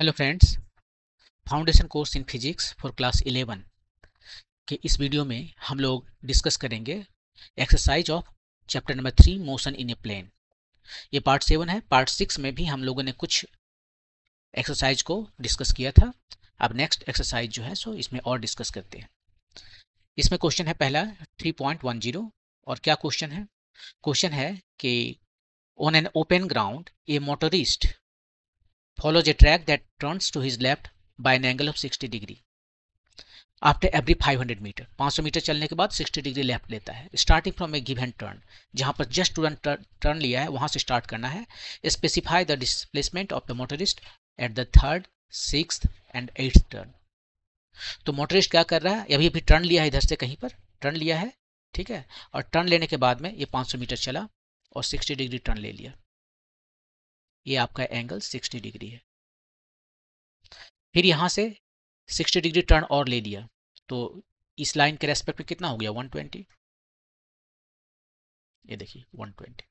Hello friends, foundation course in physics for class 11 के इस video में हम लोग डिस्कस करेंगे exercise of chapter number 3 motion in a plane. ये पार्ट 7 है। पार्ट 6 में भी हम लोगों ने कुछ एक्सरसाइज को डिस्कस किया था। अब नेक्स्ट एक्सरसाइज जो है सो इसमें और डिस्कस करते हैं। इसमें क्वेश्चन है पहला 3.10। और क्या क्वेश्चन है? क्वेश्चन है कि on an open ground A motorist follows a track that turns to his left by an angle of 60 degree after every 500 metre. 500 metre चलने के बाद 60 डिग्री लेफ्ट लेता है starting from a given turn. जहां पर just तुरंत turn लिया है वहां से स्टार्ट करना है। Specify the displacement of the motorist at the third, sixth and eighth turn. तो मोटरिस्ट क्या कर रहा है? अभी अभी टर्न लिया है, इधर से कहीं पर टर्न लिया है, ठीक है। और टर्न लेने के बाद में ये 500 मीटर चला और 60 डिग्री टर्न ले लिया। ये आपका एंगल 60 डिग्री है। फिर यहां से 60 डिग्री टर्न और ले लिया, तो इस लाइन के रेस्पेक्ट में कितना हो गया? 120। ये देखिए 120।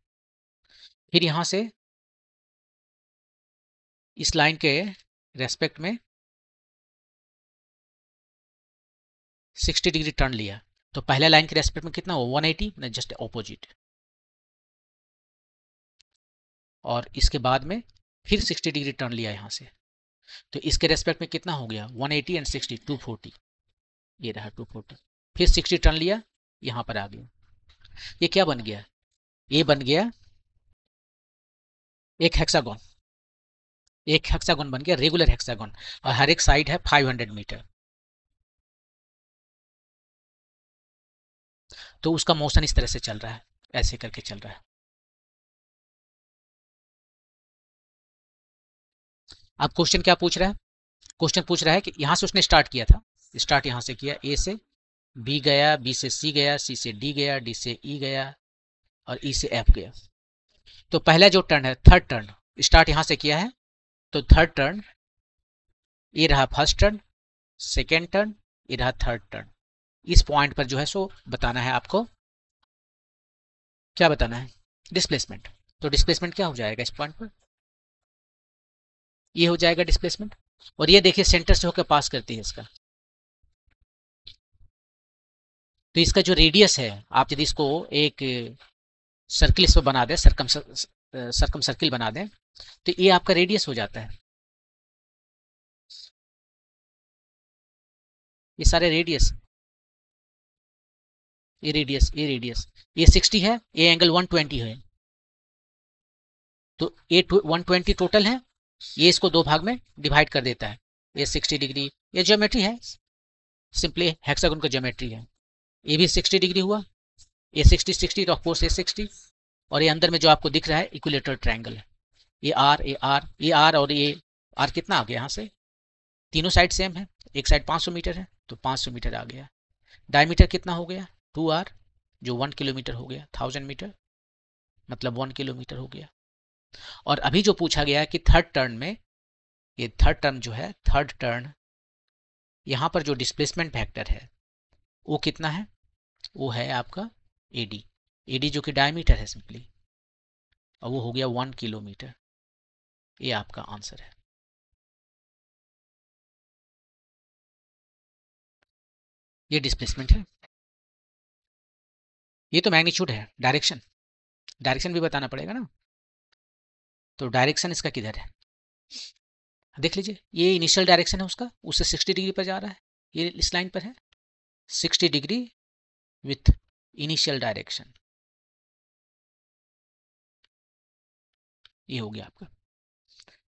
फिर यहां से इस लाइन के रेस्पेक्ट में 60 डिग्री टर्न लिया, तो पहले लाइन के रेस्पेक्ट में कितना हो? 180, मतलब जस्ट ऑपोजिट। और इसके बाद में फिर 60 डिग्री टर्न लिया यहां से, तो इसके रेस्पेक्ट में कितना हो गया? 180 एंड 60, 240। ये रहा 240। फिर 60 टर्न लिया, यहां पर आ गया। ये क्या बन गया? ये बन गया एक हेक्सागोन। एक हेक्सागोन बन गया, रेगुलर हेक्सागोन। और हर एक साइड है 500 मीटर। तो उसका मोशन इस तरह से चल रहा है, ऐसे करके चल रहा है। अब क्वेश्चन क्या पूछ रहा है? क्वेश्चन पूछ रहा है कि यहां से उसने स्टार्ट किया था। स्टार्ट यहां से किया, ए से बी गया, बी से सी गया, सी से डी गया, डी से ई गया और ई से एफ गया। तो पहला जो टर्न है, थर्ड टर्न, स्टार्ट यहां से किया है, तो थर्ड टर्न ये रहा फर्स्ट टर्न, सेकेंड टर्न, ये रहा थर्ड टर्न। इस पॉइंट पर जो है सो बताना है आपको। क्या बताना है? डिस्प्लेसमेंट। तो डिस्प्लेसमेंट क्या हो जाएगा इस पॉइंट पर? ये हो जाएगा डिस्प्लेसमेंट। और ये देखिए सेंटर से होकर पास करती है इसका। तो इसका जो रेडियस है, आप यदि इसको एक सर्किल इस पर बना दें, सरकम सर्किल बना दें, तो ये आपका रेडियस हो जाता है। ये सारे रेडियस, ये रेडियस, ये रेडियस, ये 60 है, ये एंगल 120 है। तो ये 120 टोटल है। ये इसको दो भाग में डिवाइड कर देता है। ये 60 डिग्री, ये ज्योमेट्री है, सिंपली हेक्सागोन का ज्योमेट्री है। ये भी 60 डिग्री हुआ, ये 60 60, तो ऑफकोर्स ये 60। और ये अंदर में जो आपको दिख रहा है इक्विलेटरल ट्रायंगल है। ये आर, ये आर, ये आर और ये आर कितना आ गया यहाँ से? तीनों साइड सेम है। एक साइड 500 मीटर है तो 500 मीटर आ गया। डायमीटर कितना हो गया? 2r, जो 1 किलोमीटर हो गया। 1000 मीटर मतलब 1 किलोमीटर हो गया। और अभी जो पूछा गया है कि थर्ड टर्न में, ये थर्ड टर्न जो है, थर्ड टर्न यहाँ पर जो डिस्प्लेसमेंट फैक्टर है वो कितना है? वो है आपका एडी। एडी जो कि डायमीटर है सिंपली, और वो हो गया 1 किलोमीटर। ये आपका आंसर है। ये डिस्प्लेसमेंट है। ये तो मैग्नीट्यूड है। डायरेक्शन, डायरेक्शन भी बताना पड़ेगा ना। तो डायरेक्शन इसका किधर है? देख लीजिए, ये इनिशियल डायरेक्शन है उसका, उससे 60 डिग्री पर जा रहा है। ये इस लाइन पर है 60 डिग्री विथ इनिशियल डायरेक्शन। ये हो गया आपका,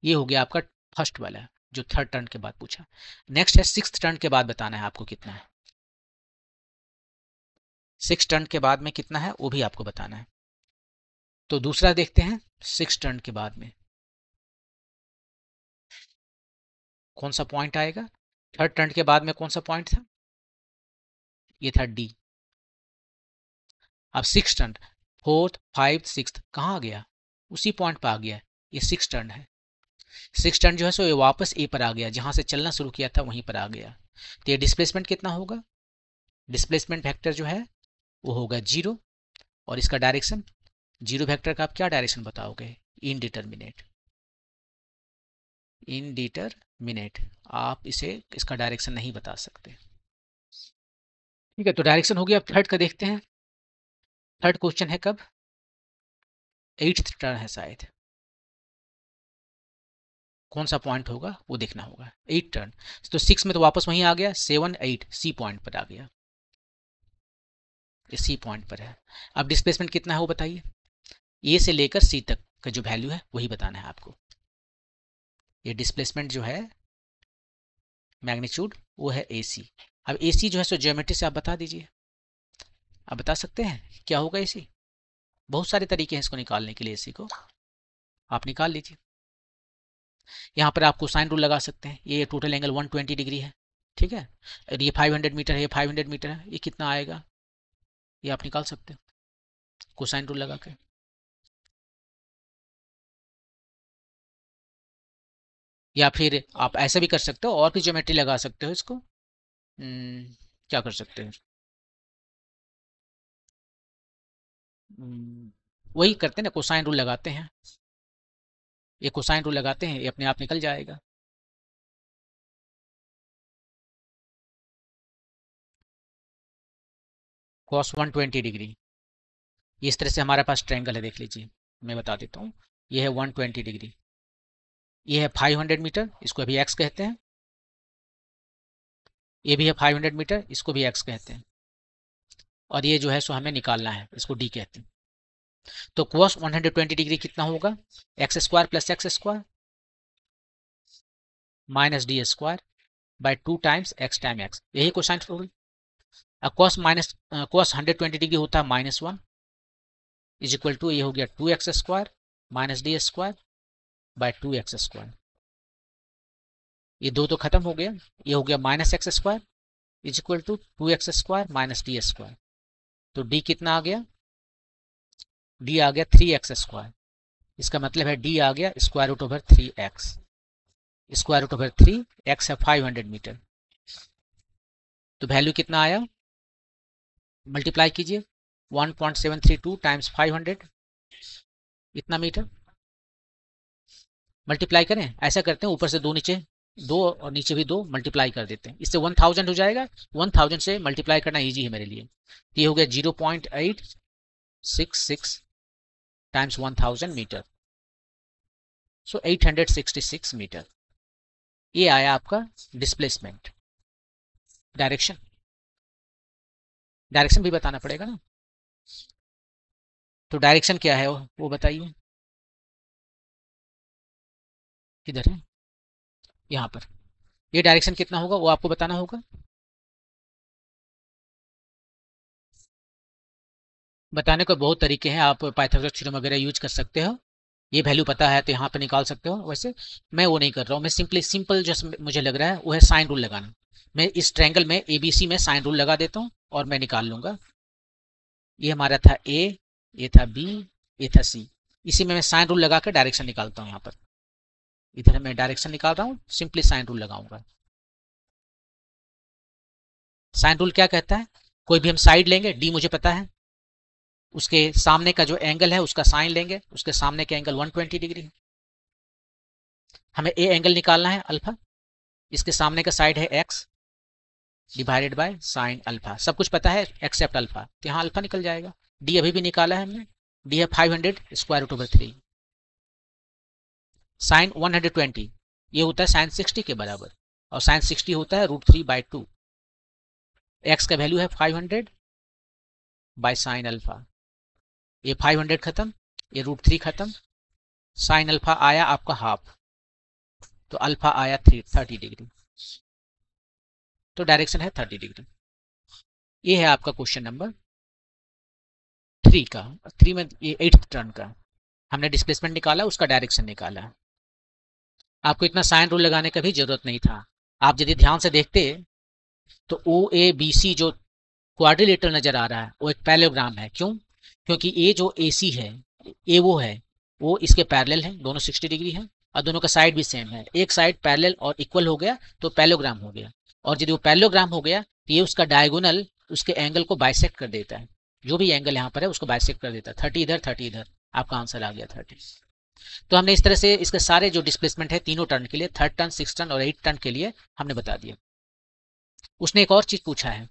ये हो गया आपका फर्स्ट वाला, जो थर्ड टर्न के बाद पूछा। नेक्स्ट है सिक्स्थ टर्न के बाद बताना है आपको कितना है। सिक्स टर्न के बाद में कितना है वो भी आपको बताना है। तो दूसरा देखते हैं, सिक्स टर्न के बाद में कौन सा पॉइंट आएगा। थर्ड टर्न के बाद में कौन सा पॉइंट था? ये था डी। अब six turn, fourth, five, six कहाँ आ गया? उसी पॉइंट पर आ गया। ये सिक्स टर्न है। सिक्स टर्न जो है सो ये वापस ए पर आ गया, जहां से चलना शुरू किया था वहीं पर आ गया। तो ये डिस्प्लेसमेंट कितना होगा? डिस्प्लेसमेंट वेक्टर जो है वो होगा 0। और इसका डायरेक्शन, जीरो वेक्टर का आप क्या डायरेक्शन बताओगे? इनडिटर्मिनेट। इनडिटरमिनेट, आप इसका डायरेक्शन नहीं बता सकते। ठीक है, तो डायरेक्शन हो गया। अब थर्ड का देखते हैं। थर्ड क्वेश्चन है कब? 8th टर्न है शायद, कौन सा पॉइंट होगा वो देखना होगा। 8 टर्न, तो 6 में तो वापस वहीं आ गया, 7 8 सी पॉइंट पर आ गया, सी पॉइंट पर है। अब डिस्प्लेसमेंट कितना है वो बताइए। ए से लेकर सी तक का जो वैल्यू है वही बताना है आपको। ये डिस्प्लेसमेंट जो है मैग्नीट्यूड वो है ए सी। अब ए सी जो है सो ज्योमेट्री से आप बता दीजिए। आप बता सकते हैं क्या होगा ए सी? बहुत सारे तरीके हैं इसको निकालने के लिए, ए सी को आप निकाल लीजिए। यहाँ पर आप कोसाइन रूल लगा सकते हैं। ये टोटल एंगल 120 डिग्री है, ठीक है। और ये 500 मीटर है, ये 500 मीटर है, ये कितना आएगा ये आप निकाल सकते हो कोसाइन रूल लगा के। या फिर आप ऐसा भी कर सकते हो और भी ज्योमेट्री लगा सकते हो इसको। क्या कर सकते हैं? वही करते हैं ना, कोसाइन रूल लगाते हैं। ये कोसाइन रूल लगाते हैं, ये अपने आप निकल जाएगा। cos 120 डिग्री, इस तरह से हमारे पास ट्रायंगल है, देख लीजिए मैं बता देता हूँ। ये है 120 डिग्री, ये है 500 मीटर, इसको अभी x कहते हैं। ये भी है 500 मीटर, इसको भी x कहते हैं। और ये जो है सो हमें निकालना है, इसको d कहते हैं। तो cos 120 डिग्री कितना होगा? X square plus x square minus D square by 2 times x time x, यही कोसाइन रूल। अब cos 120 डिग्री होता है -1 इज इक्वल टू, ये हो गया 2x square minus D square by 2x square. ये दो तो खत्म हो गया, ये हो गया -x square is equal to 2x square minus D square. तो d कितना आ गया? d आ गया 3x स्क्वायर। इसका मतलब है d आ गया square root over 3x, square root over 3, x है 500 मीटर। तो वैल्यू कितना आया? मल्टीप्लाई कीजिए, 1.732 टाइम्स 500, इतना मीटर। मल्टीप्लाई करें, ऐसा करते हैं ऊपर से दो नीचे दो और नीचे भी दो मल्टीप्लाई कर देते हैं, इससे 1000 हो जाएगा। 1000 से मल्टीप्लाई करना इजी है मेरे लिए। ये हो गया 0.866 टाइम्स 1000 मीटर, सो 866 मीटर। ये आया आपका डिस्प्लेसमेंट। डायरेक्शन, डायरेक्शन भी बताना पड़ेगा ना, तो डायरेक्शन क्या है वो बताइए। किधर है? यहाँ पर। ये डायरेक्शन कितना होगा वो आपको बताना होगा। बताने को बहुत तरीके हैं, आप पाइथागोरस थ्योरम वगैरह यूज कर सकते हो। ये वैल्यू पता है तो यहाँ पे निकाल सकते हो। वैसे मैं वो नहीं कर रहा हूँ, मैं सिंपल जो मुझे लग रहा है वो है साइन रूल लगाना। मैं इस ट्रायंगल में ABC में साइन रूल लगा देता हूँ और मैं निकाल लूंगा। ये हमारा था A, ये था B, ये था C। इसी में मैं साइन रूल लगा कर डायरेक्शन निकालता हूँ। यहाँ पर इधर मैं डायरेक्शन निकाल रहा हूँ, सिंपली साइन रूल लगाऊंगा। साइन रूल क्या कहता है? कोई भी हम साइड लेंगे, D मुझे पता है, उसके सामने का जो एंगल है उसका साइन लेंगे, उसके सामने का एंगल 120 डिग्री। हमें ए एंगल निकालना है अल्फा, इसके सामने का साइड है x divided by sine alpha. सब कुछ पता है एक्सेप्ट अल्फा, तो यहाँ अल्फा निकल जाएगा। डी अभी भी निकाला है हमने, डी है 500 स्क्वायर रूट ओवर 3। साइन 120 ये होता है साइन 60 के बराबर, और साइन 60 होता है √3/2। एक्स का वैल्यू है 500 बाय साइन अल्फा। ये 500 खत्म, ये √3 खत्म, साइन अल्फा आया आपका हाफ, तो अल्फा आया 30 डिग्री। तो डायरेक्शन है 30 डिग्री। ये है आपका क्वेश्चन नंबर 3 का। 3 में ये 8th टर्न का हमने डिस्प्लेसमेंट निकाला, उसका डायरेक्शन निकाला। आपको इतना साइन रूल लगाने का भी जरूरत नहीं था। आप यदि ध्यान से देखते तो OABC जो क्वाड्रिलेटरल नजर आ रहा है वो एक पैरेललोग्राम है। क्यों? क्योंकि ये जो AC है, ये वो है, वो इसके पैरेलल है, दोनों 60 डिग्री है, और दोनों का साइड भी सेम है। एक साइड पैरेलल और इक्वल हो गया तो पैरेललोग्राम हो गया, और यदि वो पैरेललोग्राम हो गया तो ये उसका डायगोनल उसके एंगल को बाइसेक्ट कर देता है। जो भी एंगल यहाँ पर है उसको बाइसेक्ट कर देता है। 30 इधर 30 इधर, आपका आंसर आ गया 30। तो हमने इस तरह से इसके सारे जो डिस्प्लेसमेंट है तीनों टर्न के लिए, 3rd टर्न, 6th टर्न और 8th टर्न के लिए हमने बता दिया। उसने एक और चीज पूछा है,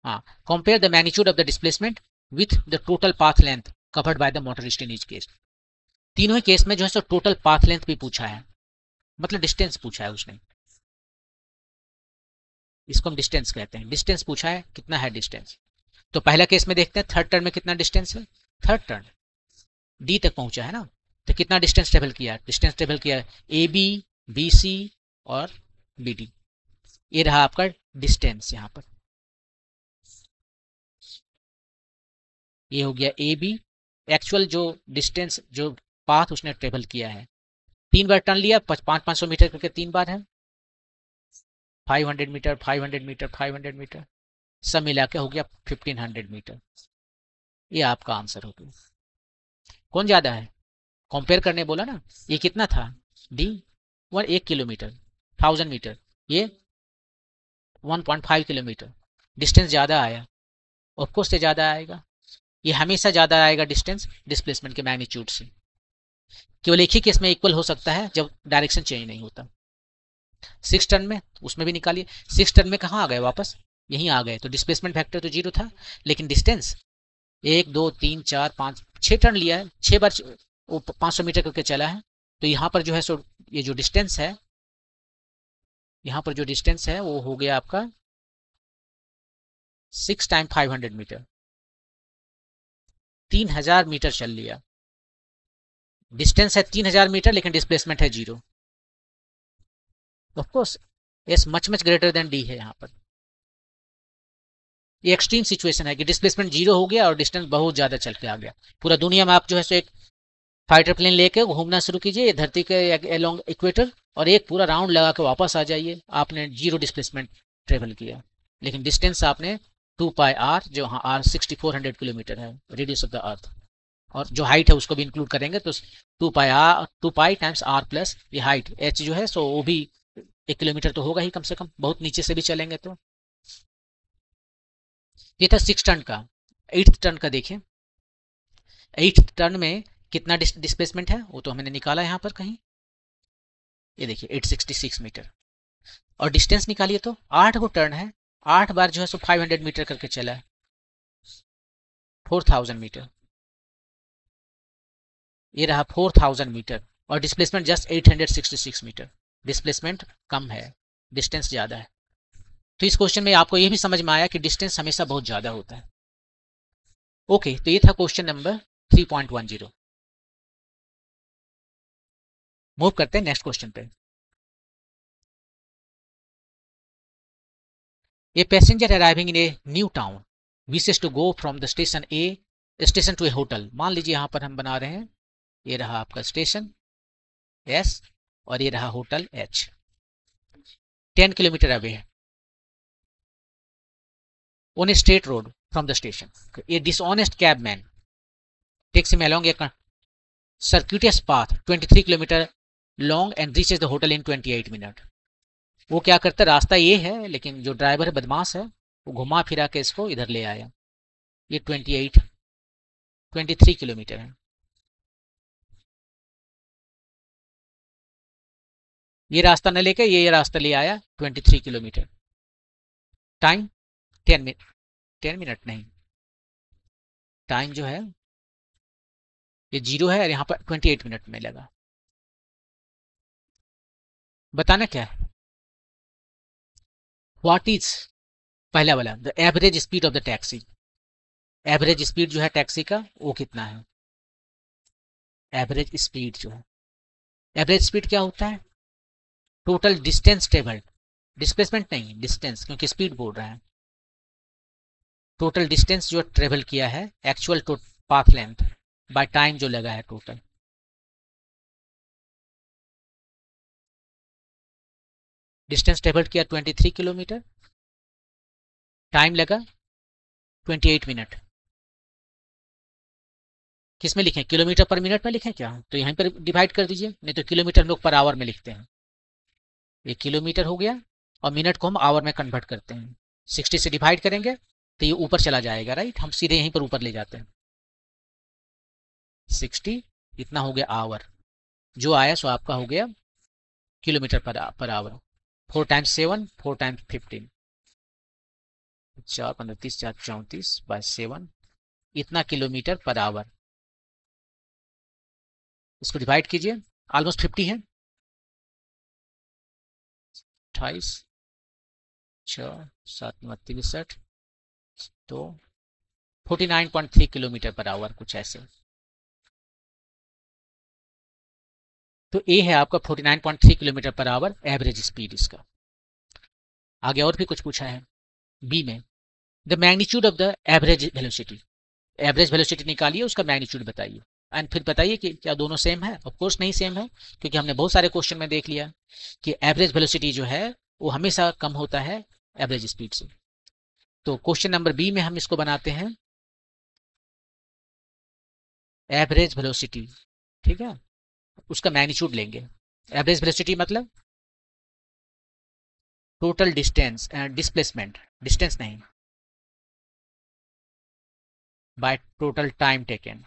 हाँ, compare the magnitude of the displacement with the total path length covered by the motorist in each case. तीनों ही केस में जो है सो टोटल पाथ लेंथ भी पूछा है, मतलब डिस्टेंस पूछा है उसने। इसको हम डिस्टेंस कहते हैं। डिस्टेंस पूछा है, कितना है डिस्टेंस। तो पहला केस में देखते हैं 3rd टर्न में कितना डिस्टेंस है। 3rd टर्न डी तक पहुंचा है ना, तो कितना डिस्टेंस ट्रेवल किया। डिस्टेंस ट्रेवल किया ए बी, बी सी और बी डी। ये रहा आपका डिस्टेंस। यहाँ पर ये हो गया ए बी, एक्चुअल जो डिस्टेंस, जो पाथ उसने ट्रेवल किया है। 3 बार टर्न लिया, 500 मीटर करके 3 बार है, 500 मीटर, 500 मीटर, 500 मीटर, सब मिला के हो गया 1500 मीटर। ये आपका आंसर हो गया। कौन ज्यादा है, कंपेयर करने बोला ना। ये कितना था, डी 1 किलोमीटर, 1000 मीटर, ये 1.5 किलोमीटर। डिस्टेंस ज्यादा आया, ऑफकोर्स से ज्यादा आएगा। ये हमेशा ज्यादा आएगा डिस्टेंस डिस्प्लेसमेंट के मैग्नीट्यूड से। केवल एक ही केस में इक्वल हो सकता है, जब डायरेक्शन चेंज नहीं होता। 6 टर्न में, उसमें भी निकालिए। 6 टर्न में कहाँ आ गए, वापस यहीं आ गए। तो डिस्प्लेसमेंट फैक्टर तो 0 था, लेकिन डिस्टेंस 1 2 3 4 5 6 टर्न लिया है, 6 बार 500 मीटर करके चला है। तो यहाँ पर जो है सो ये जो डिस्टेंस है, यहाँ पर जो डिस्टेंस है वो हो गया आपका 6 टाइम 500 मीटर, 3000 मीटर चल लिया। डिस्टेंस है 3000 मीटर, लेकिन डिस्प्लेसमेंट है 0। Of course S much greater than D है। यहाँ पर ये एक्सट्रीम सिचुएशन है कि डिस्प्लेसमेंट 0 हो गया और डिस्टेंस बहुत ज्यादा चल के आ गया। पूरा दुनिया में आप जो है सो एक फाइटर प्लेन लेके घूमना शुरू कीजिए धरती के अलोंग इक्वेटर, और एक पूरा राउंड लगा के वापस आ जाइए, आपने 0 डिस्प्लेसमेंट ट्रेवल किया। लेकिन डिस्टेंस आपने 2 पाई आर, जो हाँ आर 6400 किलोमीटर है, रेडियस ऑफ द अर्थ, और जो हाइट है उसको भी इंक्लूड करेंगे तो 2 पाई टाइम्स आर प्लस ये हाइट एच जो है सो वो भी 1 किलोमीटर तो होगा ही कम से कम, बहुत नीचे से भी चलेंगे तो। ये था 6 टर्न का। 8th टर्न का देखें। 8th टर्न में कितना डिस्प्लेसमेंट है वो तो हमने निकाला यहाँ पर कहीं, ये देखिए 866 मीटर। और डिस्टेंस निकालिए तो 8 को टर्न है, 8 बार जो है सो 500 मीटर करके चला है, 4000 मीटर। ये रहा 4000 मीटर, और डिस्प्लेसमेंट जस्ट 866 मीटर। डिस्प्लेसमेंट कम है, डिस्टेंस ज्यादा है। तो इस क्वेश्चन में आपको ये भी समझ में आया कि डिस्टेंस हमेशा बहुत ज्यादा होता है। ओके, तो ये था क्वेश्चन नंबर 3.10। मूव करते हैं नेक्स्ट क्वेश्चन पे। A passenger arriving in a new town wishes to go from the station to a hotel. मान लीजिए यहाँ पर हम बना रहे हैं, ये रहा आपका स्टेशन एस और ये रहा होटल एच, 10 किलोमीटर अवे है on a straight road from the station. A dishonest cabman takes him along a circuitous path 23 kilometer long and reaches the hotel in 28 minutes. वो क्या करता है, रास्ता ये है लेकिन जो ड्राइवर बदमाश है वो घुमा फिरा के इसको इधर ले आया। ये 23 किलोमीटर है। ये रास्ता न लेके ये रास्ता ले आया 23 किलोमीटर। टाइम 10 मिनट, 10 मिनट नहीं, टाइम जो है ये 0 है और यहाँ पर 28 मिनट में लगा। बताना क्या है, व्हाट इज पहला वाला the average speed of the taxi. Average speed जो है टैक्सी का वो कितना है। एवरेज स्पीड जो है, एवरेज स्पीड क्या होता है, टोटल डिस्टेंस ट्रेवल्ड, डिस्प्लेसमेंट नहीं डिस्टेंस, क्योंकि स्पीड बोल रहा है। टोटल डिस्टेंस जो ट्रेवल किया है, actual path length by time जो लगा है टोटल। डिस्टेंस ट्रेवल किया 23 किलोमीटर, टाइम लगा 28 मिनट। किस में लिखें, किलोमीटर पर मिनट में लिखें क्या, तो यहीं पर डिवाइड कर दीजिए, नहीं तो किलोमीटर हम लोग पर आवर में लिखते हैं। ये किलोमीटर हो गया और मिनट को हम आवर में कन्वर्ट करते हैं। 60 से डिवाइड करेंगे तो ये ऊपर चला जाएगा, राइट, हम सीधे यहीं पर ऊपर ले जाते हैं। 60, इतना हो गया आवर, जो आया सो आपका हो गया kilometre per hour. 4 times 7, 4 times 15, 4 15 30, 4 34 bye 7, इतना किलोमीटर पर आवर। इसको डिवाइड कीजिए, ऑलमोस्ट 50 है, 28 6 7 63, तो 49.3 किलोमीटर पर आवर, कुछ ऐसे। तो ए है आपका 49.3 kilometre per hour average speed इसका। आगे और भी कुछ पूछा है बी में, the magnitude of the average velocity. Average velocity निकालिए, उसका मैग्नीट्यूड बताइए, एंड फिर बताइए कि क्या दोनों सेम है। ऑफ कोर्स नहीं सेम है, क्योंकि हमने बहुत सारे क्वेश्चन में देख लिया कि एवरेज वेलोसिटी जो है वो हमेशा कम होता है एवरेज स्पीड से। तो क्वेश्चन नंबर बी में हम इसको बनाते हैं एवरेज वेलोसिटी, ठीक है, उसका मैग्नीट्यूड लेंगे। एवरेज वेलोसिटी मतलब टोटल डिस्टेंस, डिस्प्लेसमेंट, डिस्टेंस नहीं, by total time taken.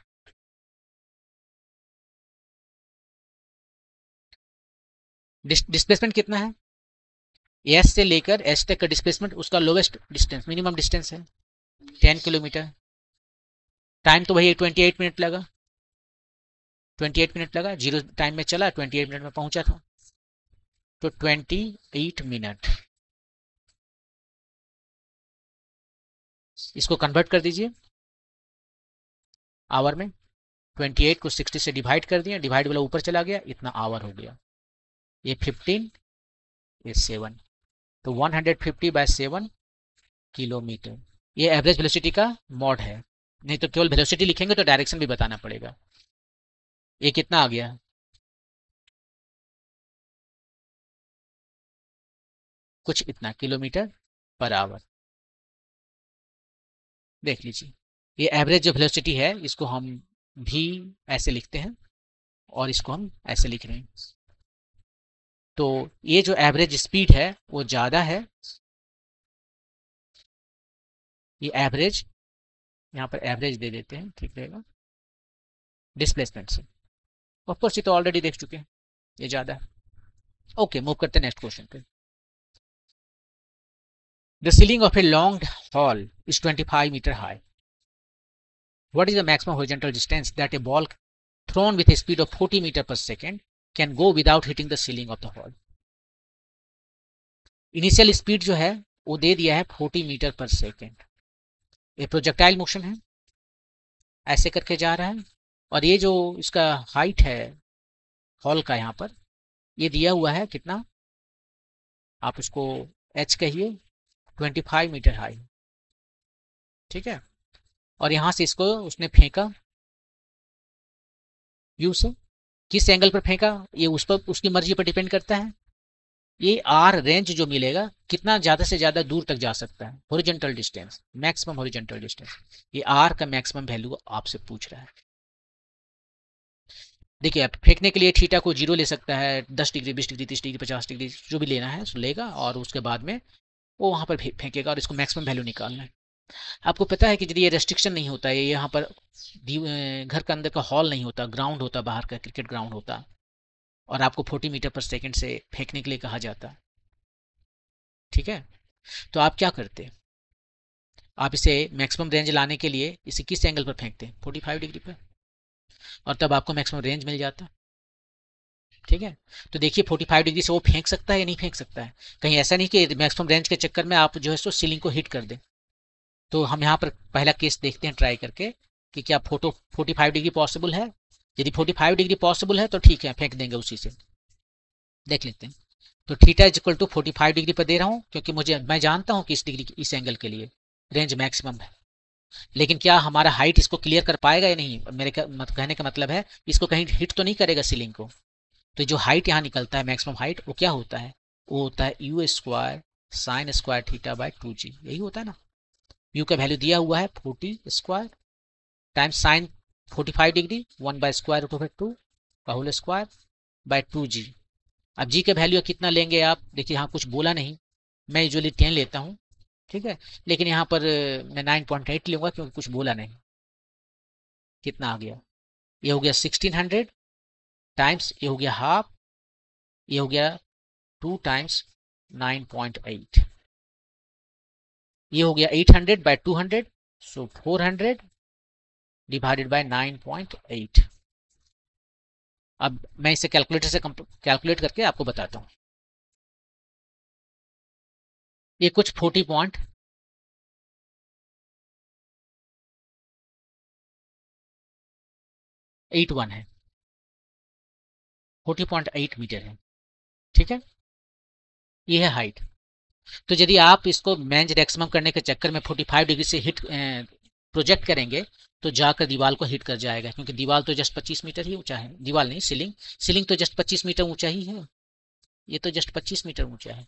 Displacement कितना है, एस से लेकर एस तक का डिस्प्लेसमेंट, उसका लोवेस्ट डिस्टेंस, मिनिमम डिस्टेंस है 10 किलोमीटर। टाइम तो वही 28 मिनट लगा, 28 मिनट लगा, जीरो टाइम में चला, 28 मिनट में पहुंचा था, तो 28 मिनट। इसको कन्वर्ट कर दीजिए आवर में, 28 को 60 से डिवाइड कर दिया, डिवाइड वाला ऊपर चला गया, इतना आवर हो गया। ये 15, ये 7, तो 150 बाय 7 किलोमीटर। ये एवरेज वेलोसिटी का मॉड है, नहीं तो केवल वेलोसिटी लिखेंगे तो डायरेक्शन भी बताना पड़ेगा। ये कितना आ गया, कुछ इतना किलोमीटर पर आवर। देख लीजिए, ये एवरेज जो वेलोसिटी है इसको हम भी ऐसे लिखते हैं और इसको हम ऐसे लिख रहे हैं। तो ये जो एवरेज स्पीड है वो ज़्यादा है, ये एवरेज, यहाँ पर एवरेज दे देते हैं, ठीक रहेगा, डिस्प्लेसमेंट से। ऑफकोर्स ये तो ऑलरेडी देख चुके हैं, ये ज़्यादा है। ओके, मूव करते हैं नेक्स्ट क्वेश्चन पे। The ceiling of a long hall is 25 metre high. What is the maximum horizontal distance that a ball thrown with a speed of 40 meter per second can go without hitting the ceiling of the hall? Initial speed जो है वो दे दिया है 40 metre per second. ये projectile motion है, ऐसे करके जा रहा है, और ये जो इसका हाइट है हॉल का यहाँ पर, ये दिया हुआ है कितना, आप इसको h कहिए, 25 मीटर हाई, ठीक है। और यहाँ से इसको उसने फेंका यू से, किस एंगल पर फेंका ये उस पर, उसकी मर्जी पर डिपेंड करता है। ये आर रेंज जो मिलेगा कितना ज्यादा से ज्यादा दूर तक जा सकता है, horizontal distance, maximum horizontal distance, ये आर का मैक्सिमम वैल्यू आपसे पूछ रहा है। देखिए, आप फेंकने के लिए थीटा को 0 ले सकता है, 10 डिग्री 20 डिग्री 30 डिग्री 50 डिग्री जो भी लेना है सो लेगा, और उसके बाद में वो वहां पर फेंकेगा और इसको मैक्सिमम वैल्यू निकालना है। आपको पता है कि यदि ये रेस्ट्रिक्शन नहीं होता है, यहाँ पर घर का अंदर का हॉल नहीं होता, ग्राउंड होता, बाहर का क्रिकेट ग्राउंड होता, और आपको 40 मीटर पर सेकंड से फेंकने के लिए कहा जाता, ठीक है, तो आप क्या करते, आप इसे मैक्सिमम रेंज लाने के लिए इसे किस एंगल पर फेंकते हैं, 45 डिग्री पर, और तब आपको मैक्सिमम रेंज मिल जाता, ठीक है। तो देखिए 45 डिग्री से वो फेंक सकता है या नहीं फेंक सकता है, कहीं ऐसा नहीं कि मैक्सिमम रेंज के चक्कर में आप जो है सो सीलिंग को हिट कर दें। तो हम यहाँ पर पहला केस देखते हैं ट्राई करके कि क्या 45 डिग्री पॉसिबल है। यदि 45 डिग्री पॉसिबल है तो ठीक है, फेंक देंगे उसी से, देख लेते हैं। तो theta is equal to 45 degree पर दे रहा हूँ, क्योंकि मैं जानता हूँ कि इस डिग्री, इस एंगल के लिए रेंज मैक्सिमम है। लेकिन क्या हमारा हाइट इसको क्लियर कर पाएगा या नहीं, मेरे कहने का मतलब है इसको कहीं हिट तो नहीं करेगा सीलिंग को। तो जो हाइट यहाँ निकलता है मैक्सिमम हाइट, वो क्या होता है, वो होता है u square sign square theta by 2g, यही होता है ना। यू का वैल्यू दिया हुआ है 40 square times sine 45 degree 1 by square root of 2 का होल स्क्वायर बाय 2g। अब जी का वैल्यू कितना लेंगे आप, देखिए यहाँ कुछ बोला नहीं, मैं यूजुअली 10 लेता हूँ, ठीक है, लेकिन यहाँ पर मैं 9.8 लूंगा क्योंकि कुछ बोला नहीं। कितना आ गया ये हो गया 1600 टाइम्स, ये हो गया हाफ, ये हो गया 2 टाइम्स 9.8, ये हो गया 800 बाय 200, सो 400 डिवाइडेड बाय 9.8। अब मैं इसे कैलकुलेटर से कैलकुलेट करके आपको बताता हूँ। ये कुछ 40.81 है, 40.8 मीटर है, ठीक है। ये है हाइट। तो यदि आप इसको मेंस मैक्सिमम करने के चक्कर में 45 डिग्री से हिट प्रोजेक्ट करेंगे तो जाकर दीवार को हिट कर जाएगा, क्योंकि दीवार तो जस्ट 25 मीटर ही ऊंचा है, दीवार नहीं सीलिंग, सीलिंग तो जस्ट 25 मीटर ऊंचा ही है, ये तो जस्ट 25 मीटर ऊंचा है,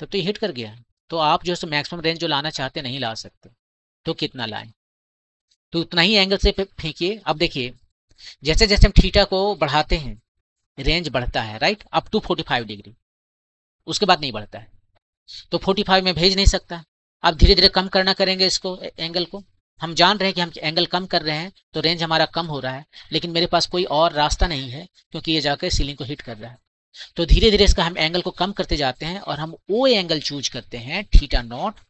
तब तो ये हिट कर गया। तो आप जो है मैक्सिमम रेंज जो लाना चाहते नहीं ला सकते, तो कितना लाएं, तो उतना ही एंगल से फेंकिए। अब देखिए जैसे जैसे हम थीटा को बढ़ाते हैं रेंज बढ़ता है, राइट, अप टू 45 डिग्री, उसके बाद नहीं बढ़ता है। तो 45 में भेज नहीं सकता, आप धीरे धीरे कम करना करेंगे इसको, एंगल को। हम जान रहे हैं कि हम एंगल कम कर रहे हैं तो रेंज हमारा कम हो रहा है, लेकिन मेरे पास कोई और रास्ता नहीं है, क्योंकि ये जाकर सीलिंग को हिट कर रहा है। तो धीरे धीरे इसका हम एंगल को कम करते जाते हैं और हम वो एंगल चूज करते हैं थीटा नॉट,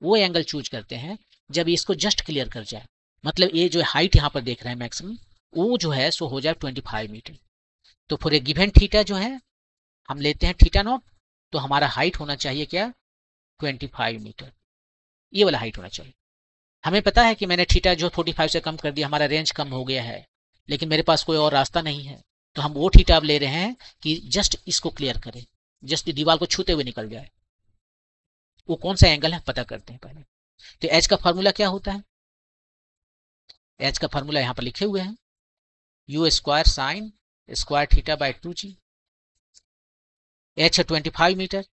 वो एंगल चूज करते हैं जब इसको जस्ट क्लियर कर जाए, मतलब ये जो हाइट यहाँ पर देख रहे हैं मैक्सिमम, वो जो है सो हो जाए 25 मीटर। तो फॉर ए गिवन थीटा जो है हम लेते हैं थीटा नॉट, तो हमारा हाइट होना चाहिए क्या, 25 मीटर, ये वाला हाइट होना चाहिए। हमें पता है कि मैंने थीटा जो 45 से कम कर दिया, हमारा रेंज कम हो गया है, लेकिन मेरे पास कोई और रास्ता नहीं है, तो हम वो थीटा अब ले रहे हैं कि जस्ट इसको क्लियर करें, जस्ट दीवार को छूते हुए निकल जाए। वो कौन सा एंगल है पता करते हैं पहले। तो एच का फॉर्मूला क्या होता है, एच का फॉर्मूला यहाँ पर लिखे हुए हैं, you square sign square theta by 2g। H है 25 मीटर।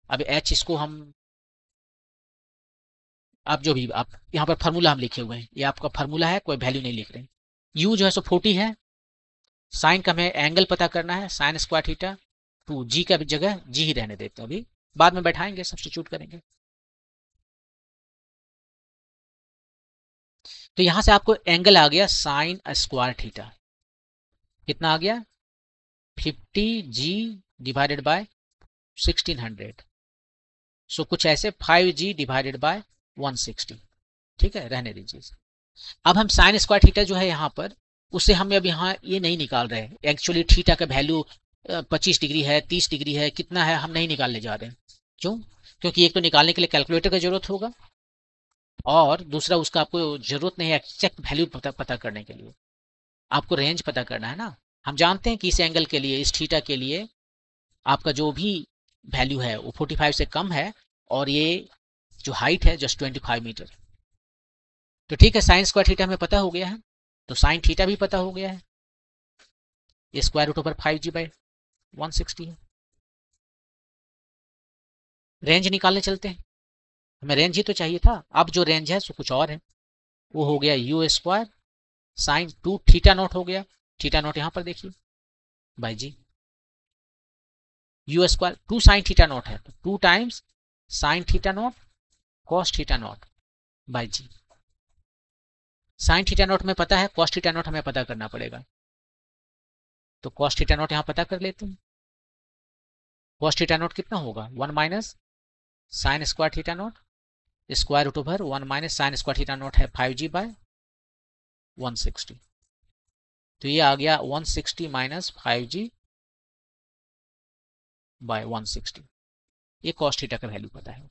अब एच इसको हम, आप जो भी आप यहाँ पर फार्मूला हम लिखे हुए हैं, ये आपका फार्मूला है, कोई वैल्यू नहीं लिख रहे हैं। यू जो है सो 40 है, साइन का हमें एंगल पता करना है, साइन स्क्वायर थीटा, 2g का जगह जी ही रहने देते हैं, अभी बाद में बैठाएंगे सब्स्टिट्यूट करेंगे। तो यहां से आपको एंगल आ गया साइन स्क्वायर थीटा, कितना आ गया 50g डिवाइडेड बाय 1600, सो कुछ ऐसे 5g डिवाइडेड बाय 160, ठीक है, रहने दीजिए। अब हम साइन स्क्वायर थीटा जो है यहाँ पर, उससे हम अब यहाँ ये नहीं निकाल रहे हैं, एक्चुअली थीटा का वैल्यू 25 डिग्री है, 30 डिग्री है, कितना है हम नहीं निकालने जा रहे हैं। क्यों, क्योंकि एक तो निकालने के लिए कैलकुलेटर की जरूरत होगा, और दूसरा उसका आपको जरूरत नहीं है एक्जैक्ट वैल्यू पता करने के लिए, आपको रेंज पता करना है ना। हम जानते हैं कि इस एंगल के लिए, इस थीटा के लिए आपका जो भी वैल्यू है वो 45 से कम है, और ये जो हाइट है जस्ट 25 मीटर। तो ठीक है, साइन स्क्वायर थीटा हमें पता हो गया है, तो साइन थीटा भी पता हो गया है, ये square root over 5g by 160 है। रेंज निकालने चलते हैं, हमें रेंज ही तो चाहिए था। अब जो रेंज है सो कुछ और है, वो हो गया U square sine 2 theta naught हो गया, थीटा नॉट यहाँ पर देखिए by G, U square 2 sine theta naught है, तो 2 times sine theta naught cos theta naught by G. Sine theta naught में पता है, कॉस थीटा नॉट हमें पता करना पड़ेगा, तो कॉस थीटा नॉट यहाँ पता कर लेते हैं। कॉस थीटा नॉट कितना होगा, 1 minus sine square theta naught square root over 1 minus sine square theta naught है 5g बाय 160, तो ये आ गया 160 माइनस 5g बाय 160। ये कॉस थीटा का वैल्यू पता है,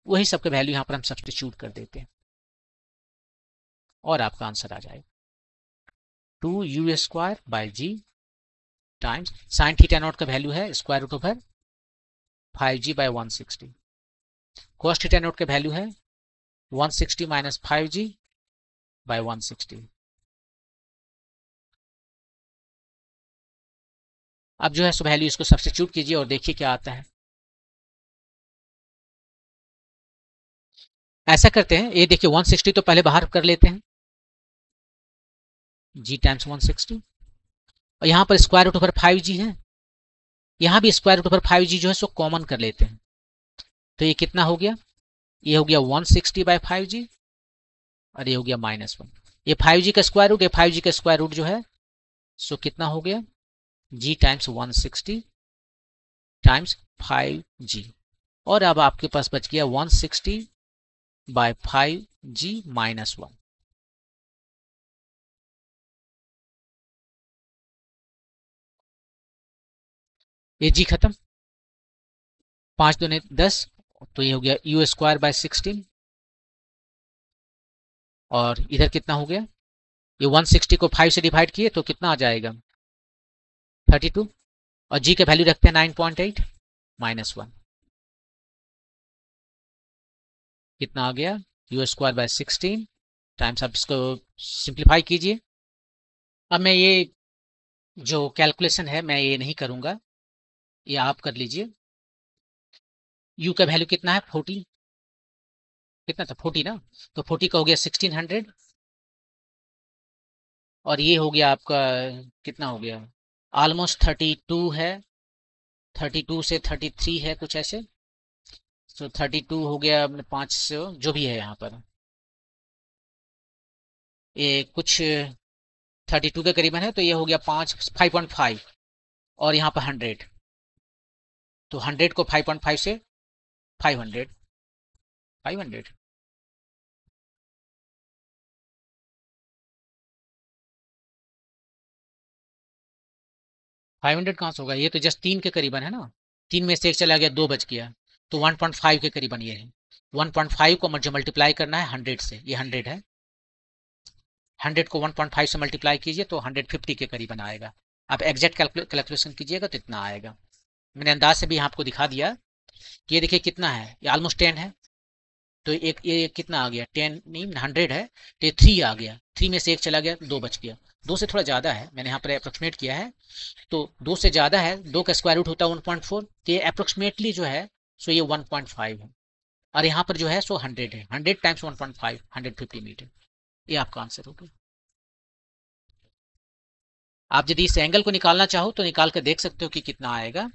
वही सबका वैल्यू यहाँ पर हम सब्स्टिट्यूट कर देते हैं और आपका आंसर आ जाएगा 2u square by G times sine theta naught का वैल्यू है square root over 5g by 160, cos theta naught का वैल्यू है 160 माइनस 5g बाय 160। अब जो है सो वैल्यू इसको सब्स्टिट्यूट कीजिए और देखिए क्या आता है। ऐसा करते हैं, ये देखिए 160 तो पहले बाहर कर लेते हैं, g टाइम्स 160, और यहाँ पर स्क्वायर रूट ओवर 5g है, यहाँ भी स्क्वायर रूट ओवर 5g जो है सो कॉमन कर लेते हैं, तो ये कितना हो गया ये हो गया 160/5g और ये हो गया -1। ये 5g का स्क्वायर रूट, ये 5g का स्क्वायर रूट जो है सो कितना हो गया, g टाइम्स 160 टाइम्स 5g। और अब आपके पास बच गया 160/5g -1। ये g खत्म, 5 दूने 10, तो ये हो गया u²/16। और इधर कितना हो गया, ये 160 को 5 से डिवाइड किए तो कितना आ जाएगा 32, और g का वैल्यू रखते हैं 9.8 -1, कितना आ गया u²/16 टाइम्स। आप इसको सिंप्लीफाई कीजिए। अब मैं ये जो कैलकुलेशन है मैं ये नहीं करूंगा, ये आप कर लीजिए। u का वैल्यू कितना है 40, कितना था 40 ना, तो 40 का हो गया 1600, और ये हो गया आपका कितना हो गया ऑलमोस्ट 32 है, 32 से 33 है कुछ ऐसे, तो 32 हो गया 5 से जो भी है यहाँ पर, ये कुछ 32 के करीबन है, तो ये हो गया 5.5 और यहाँ पर 100, तो 100 को 5.5 से 500 500 500 कहाँ से होगा, ये तो जस्ट 3 के करीबन है ना, 3 में से एक चला गया, 2 बच गया, तो 1.5 के करीबन ये है। 1.5 को जो मल्टीप्लाई करना है 100 से, ये 100 है, 100 को 1.5 से मल्टीप्लाई कीजिए तो 150 के करीबन आएगा। आप एग्जैक्ट कैलकुलेशन कीजिएगा तो इतना आएगा। मैंने अंदाज से भी आपको दिखा दिया कि ये देखिए कितना है, ये ऑलमोस्ट 10 है, तो एक ये कितना आ गया 10 नहीं 100 है, तो ये 3 आ गया, 3 में से एक चला गया, 2 बच गया, 2 से थोड़ा ज़्यादा है, मैंने यहाँ पर अप्रोक्सीमेट किया है, तो 2 से ज़्यादा है, 2 का स्क्वायर रूट होता है 1.4, तो ये अप्रोक्सीमेटली जो है सो ये 1.5 है, और यहाँ पर जो है सो 100 है, 100 टाइम्स 1.5 150 मीटर, ये आपका आंसर होगा। आप यदि इस एंगल को निकालना चाहो तो निकाल कर देख सकते हो कि कितना आएगा।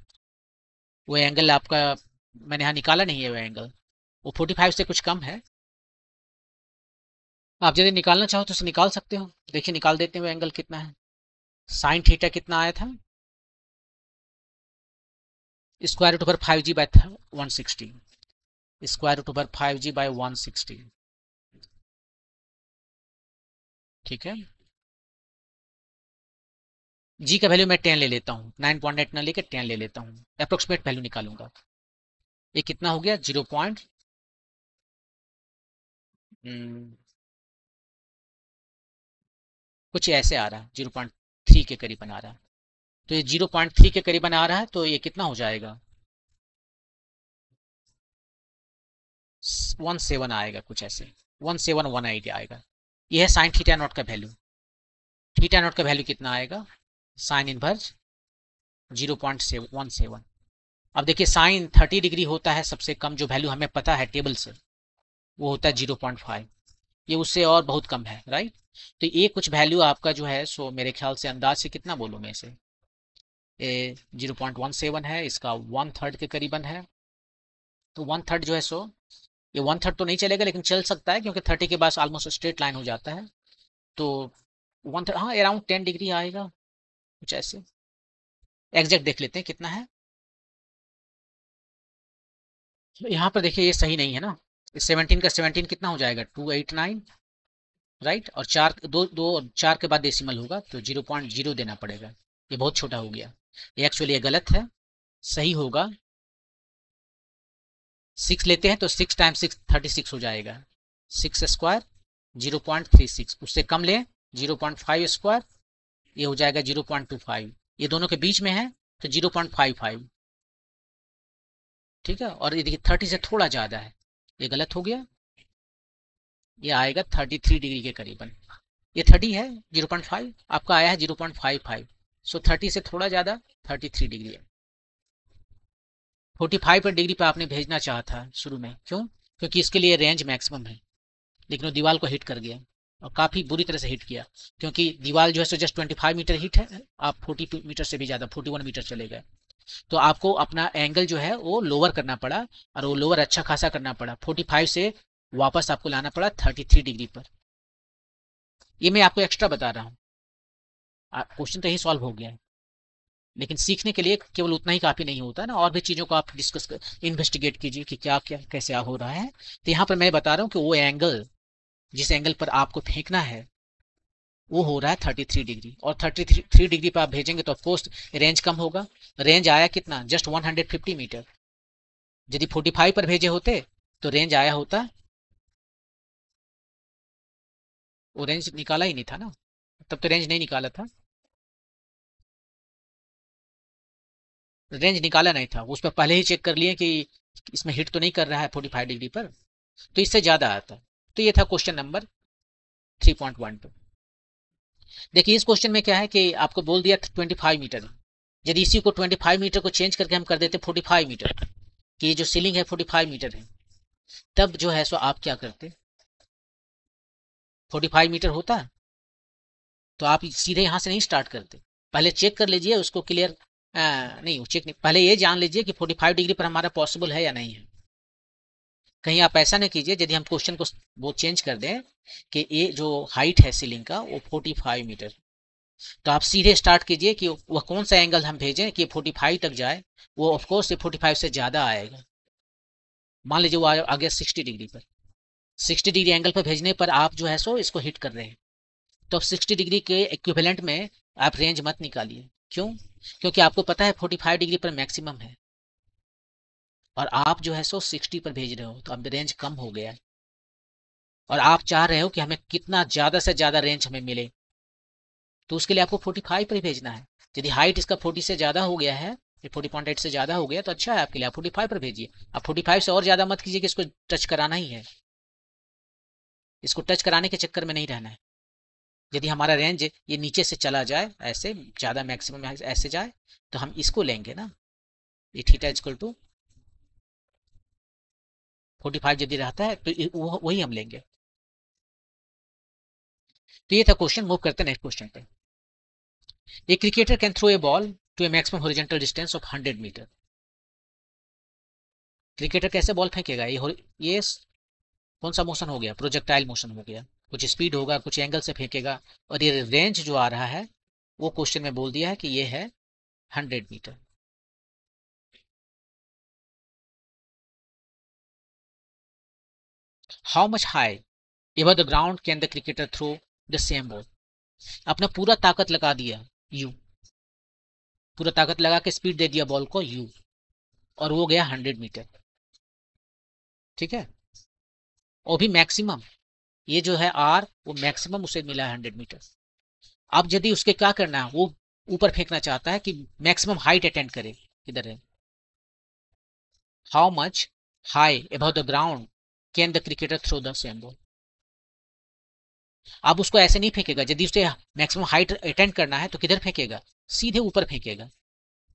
वो एंगल आपका मैंने यहाँ निकाला नहीं है, वो एंगल वो 45 से कुछ कम है। आप यदि निकालना चाहो तो उसे निकाल सकते हो, देखिए निकाल देते हैं वो एंगल कितना है। साइन थीटा कितना आया था, square root over 5g/160, square root over 5g/160, ठीक है। जी का वैल्यू मैं 10 ले लेता हूँ, 9.8 ना लेकर 10 ले लेता हूँ, अप्रोक्सीमेट वैल्यू निकालूंगा। ये कितना हो गया 0. कुछ ऐसे आ रहा है, 0.3 के करीबन आ रहा है, तो ये 0.3 के करीबन आ रहा है, तो ये कितना हो जाएगा 17 आएगा कुछ ऐसे, 1718 आएगा। ये है साइन थीटा नॉट का वैल्यू। थीटा नॉट का वैल्यू कितना आएगा, साइन इनवर्स 0.17। अब देखिए साइन 30 डिग्री होता है सबसे कम, जो वैल्यू हमें पता है टेबल से, वो होता है 0.5, ये उससे और बहुत कम है, राइट। तो ये कुछ वैल्यू आपका जो है सो मेरे ख्याल से अंदाज से कितना बोलूँ मैं इसे, ये 0.17 है, इसका 1/3 के करीबन है, तो 1/3 जो है सो ये 1/3 तो नहीं चलेगा लेकिन चल सकता है, क्योंकि 30 के बाद ऑलमोस्ट स्ट्रेट लाइन हो जाता है, तो 1/3 हाँ अराउंड 10 डिग्री आएगा कुछ ऐसे। एग्जैक्ट देख लेते हैं कितना है, यहाँ पर देखिए ये सही नहीं है ना, 17 का 17 कितना हो जाएगा 289, राइट, और 4 दो दो 4 के बाद डेसिमल होगा तो 0.0 देना पड़ेगा, ये बहुत छोटा हो गया, ये एक्चुअली ये गलत है, सही होगा 6 लेते हैं तो 6 टाइम्स 6 36 हो जाएगा, 6 स्क्वायर 0.36, उससे कम लें 0.5 स्क्वायर, ये हो जाएगा 0.25, ये दोनों के बीच में है तो 0.55, ठीक है। और ये देखिए 30 से थोड़ा ज़्यादा है, ये गलत हो गया, ये आएगा 33 डिग्री के करीबन, ये 30 है 0.5, आपका आया है 0.55, सो 30 से थोड़ा ज़्यादा 33 डिग्री है। 45 पर डिग्री पे आपने भेजना चाहा था शुरू में, क्यों, क्योंकि इसके लिए रेंज मैक्सिमम है, लेकिन वो दीवार को हिट कर गया और काफ़ी बुरी तरह से हिट किया, क्योंकि दीवार जो है सो जस्ट 25 मीटर हिट है, आप 42 मीटर से भी ज़्यादा 41 मीटर चले गए, तो आपको अपना एंगल जो है वो लोअर करना पड़ा, और वो लोअर अच्छा खासा करना पड़ा, 45 से वापस आपको लाना पड़ा 33 डिग्री पर। ये मैं आपको एक्स्ट्रा बता रहा हूँ, क्वेश्चन तो यही सॉल्व हो गया है। लेकिन सीखने के लिए केवल उतना ही काफी नहीं होता ना, और भी चीजों को आप डिस्कस कर, इन्वेस्टिगेट कीजिए कि क्या क्या कैसे हो रहा है। तो यहाँ पर मैं बता रहा हूँ कि वो एंगल जिस एंगल पर आपको फेंकना है वो हो रहा है 33 डिग्री, और 33 डिग्री पर आप भेजेंगे तो ऑफकोर्स रेंज कम होगा। रेंज आया कितना, जस्ट 150 मीटर। यदि 45 पर भेजे होते तो रेंज आया होता, वो रेंज निकाला ही नहीं था ना, तब तो रेंज नहीं निकाला था, रेंज निकाला नहीं था, उस पर पहले ही चेक कर लिए कि इसमें हिट तो नहीं कर रहा है 45 डिग्री पर, तो इससे ज्यादा आता। तो ये था क्वेश्चन नंबर 3.12। देखिए इस क्वेश्चन में क्या है कि आपको बोल दिया 25 मीटर, यदि इसी को 25 मीटर को चेंज करके हम कर देते 45 मीटर, कि ये जो सीलिंग है 45 मीटर है, तब जो है सो आप क्या करते, 45 मीटर होता तो आप सीधे यहां से नहीं स्टार्ट करते, पहले चेक कर लीजिए उसको क्लियर, नहीं चेक नहीं, पहले ये जान लीजिए कि 45 डिग्री पर हमारा पॉसिबल है या नहीं है। कहीं आप ऐसा नहीं कीजिए यदि हम क्वेश्चन को वो चेंज कर दें कि ये जो हाइट है सीलिंग का वो 45 मीटर, तो आप सीधे स्टार्ट कीजिए कि वह कौन सा एंगल हम भेजें कि 45 तक जाए। वो ऑफकोर्स 45 से ज्यादा आएगा। मान लीजिए वो आ गया 60 डिग्री पर, 60 डिग्री एंगल पर भेजने पर आप जो है सो इसको हिट कर रहे हैं, तो अब 60 डिग्री के इक्विवेलेंट में आप रेंज मत निकालिए। क्यों? क्योंकि आपको पता है 45 डिग्री पर मैक्सिमम है, और आप जो है सो 60 पर भेज रहे हो, तो अब रेंज कम हो गया है, और आप चाह रहे हो कि हमें कितना ज्यादा से ज्यादा रेंज हमें मिले, तो उसके लिए आपको 45 पर ही भेजना है। यदि हाइट इसका 40 से ज्यादा हो गया है, 40.8 से ज्यादा हो गया तो अच्छा है आपके लिए, आप 45 पर भेजिए। आप 45 से और ज्यादा मत कीजिए कि इसको टच कराना ही है, इसको टच कराने के चक्कर में नहीं रहना है। यदि हमारा रेंज ये नीचे से चला जाए, ऐसे ज्यादा मैक्सिमम ऐसे जाए, तो हम इसको लेंगे ना, ये थीटा इक्वल टू 45 यदि रहता है तो वही हम लेंगे। तो ये था क्वेश्चन। मूव करते हैं नेक्स्ट क्वेश्चन पे। A cricketer can throw a ball to a maximum horizontal distance of 100 metre. Cricketer कैसे बॉल फेंकेगा, ये कौन सा मोशन हो गया, प्रोजेक्टाइल मोशन हो गया, कुछ स्पीड होगा, कुछ एंगल से फेंकेगा, और ये रेंज जो आ रहा है वो क्वेश्चन में बोल दिया है कि ये है 100 metre. How much high ever the ground can the cricketer throw the same ball. आपने पूरा ताकत लगा दिया यू, पूरा ताकत लगा के स्पीड दे दिया बॉल को यू, और वो गया 100 मीटर। ठीक है, और भी मैक्सिमम, ये जो है आर वो मैक्सिमम उसे मिला है 100 मीटर। अब यदि उसके क्या करना है, वो ऊपर फेंकना चाहता है कि मैक्सिमम हाइट अटेंड करे, इधर है how much high above the ground can the cricketer throw the same ball. अब उसको ऐसे नहीं फेंकेगा, यदि उसे मैक्सिमम हाइट अटेंड करना है तो किधर फेंकेगा, सीधे ऊपर फेंकेगा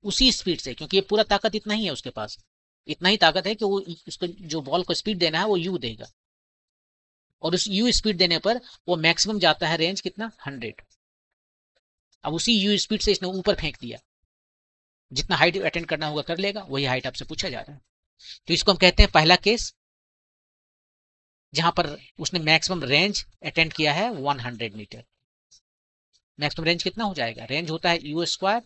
उसी स्पीड से, क्योंकि ये पूरा ताकत इतना ही है उसके पास, इतना ही ताकत है कि वो उसको जो बॉल को स्पीड देना है वो यू देगा, और उस यू स्पीड देने पर वो मैक्सिमम जाता है रेंज कितना 100। अब उसी यू स्पीड से इसने ऊपर फेंक दिया, जितना हाइट अटेंड करना होगा कर लेगा, वही हाइट आपसे पूछा जा रहा है। तो इसको हम कहते हैं पहला केस, जहां पर उसने मैक्सिमम रेंज अटेंड किया है 100 मीटर। मैक्सिमम रेंज कितना हो जाएगा, रेंज होता है u square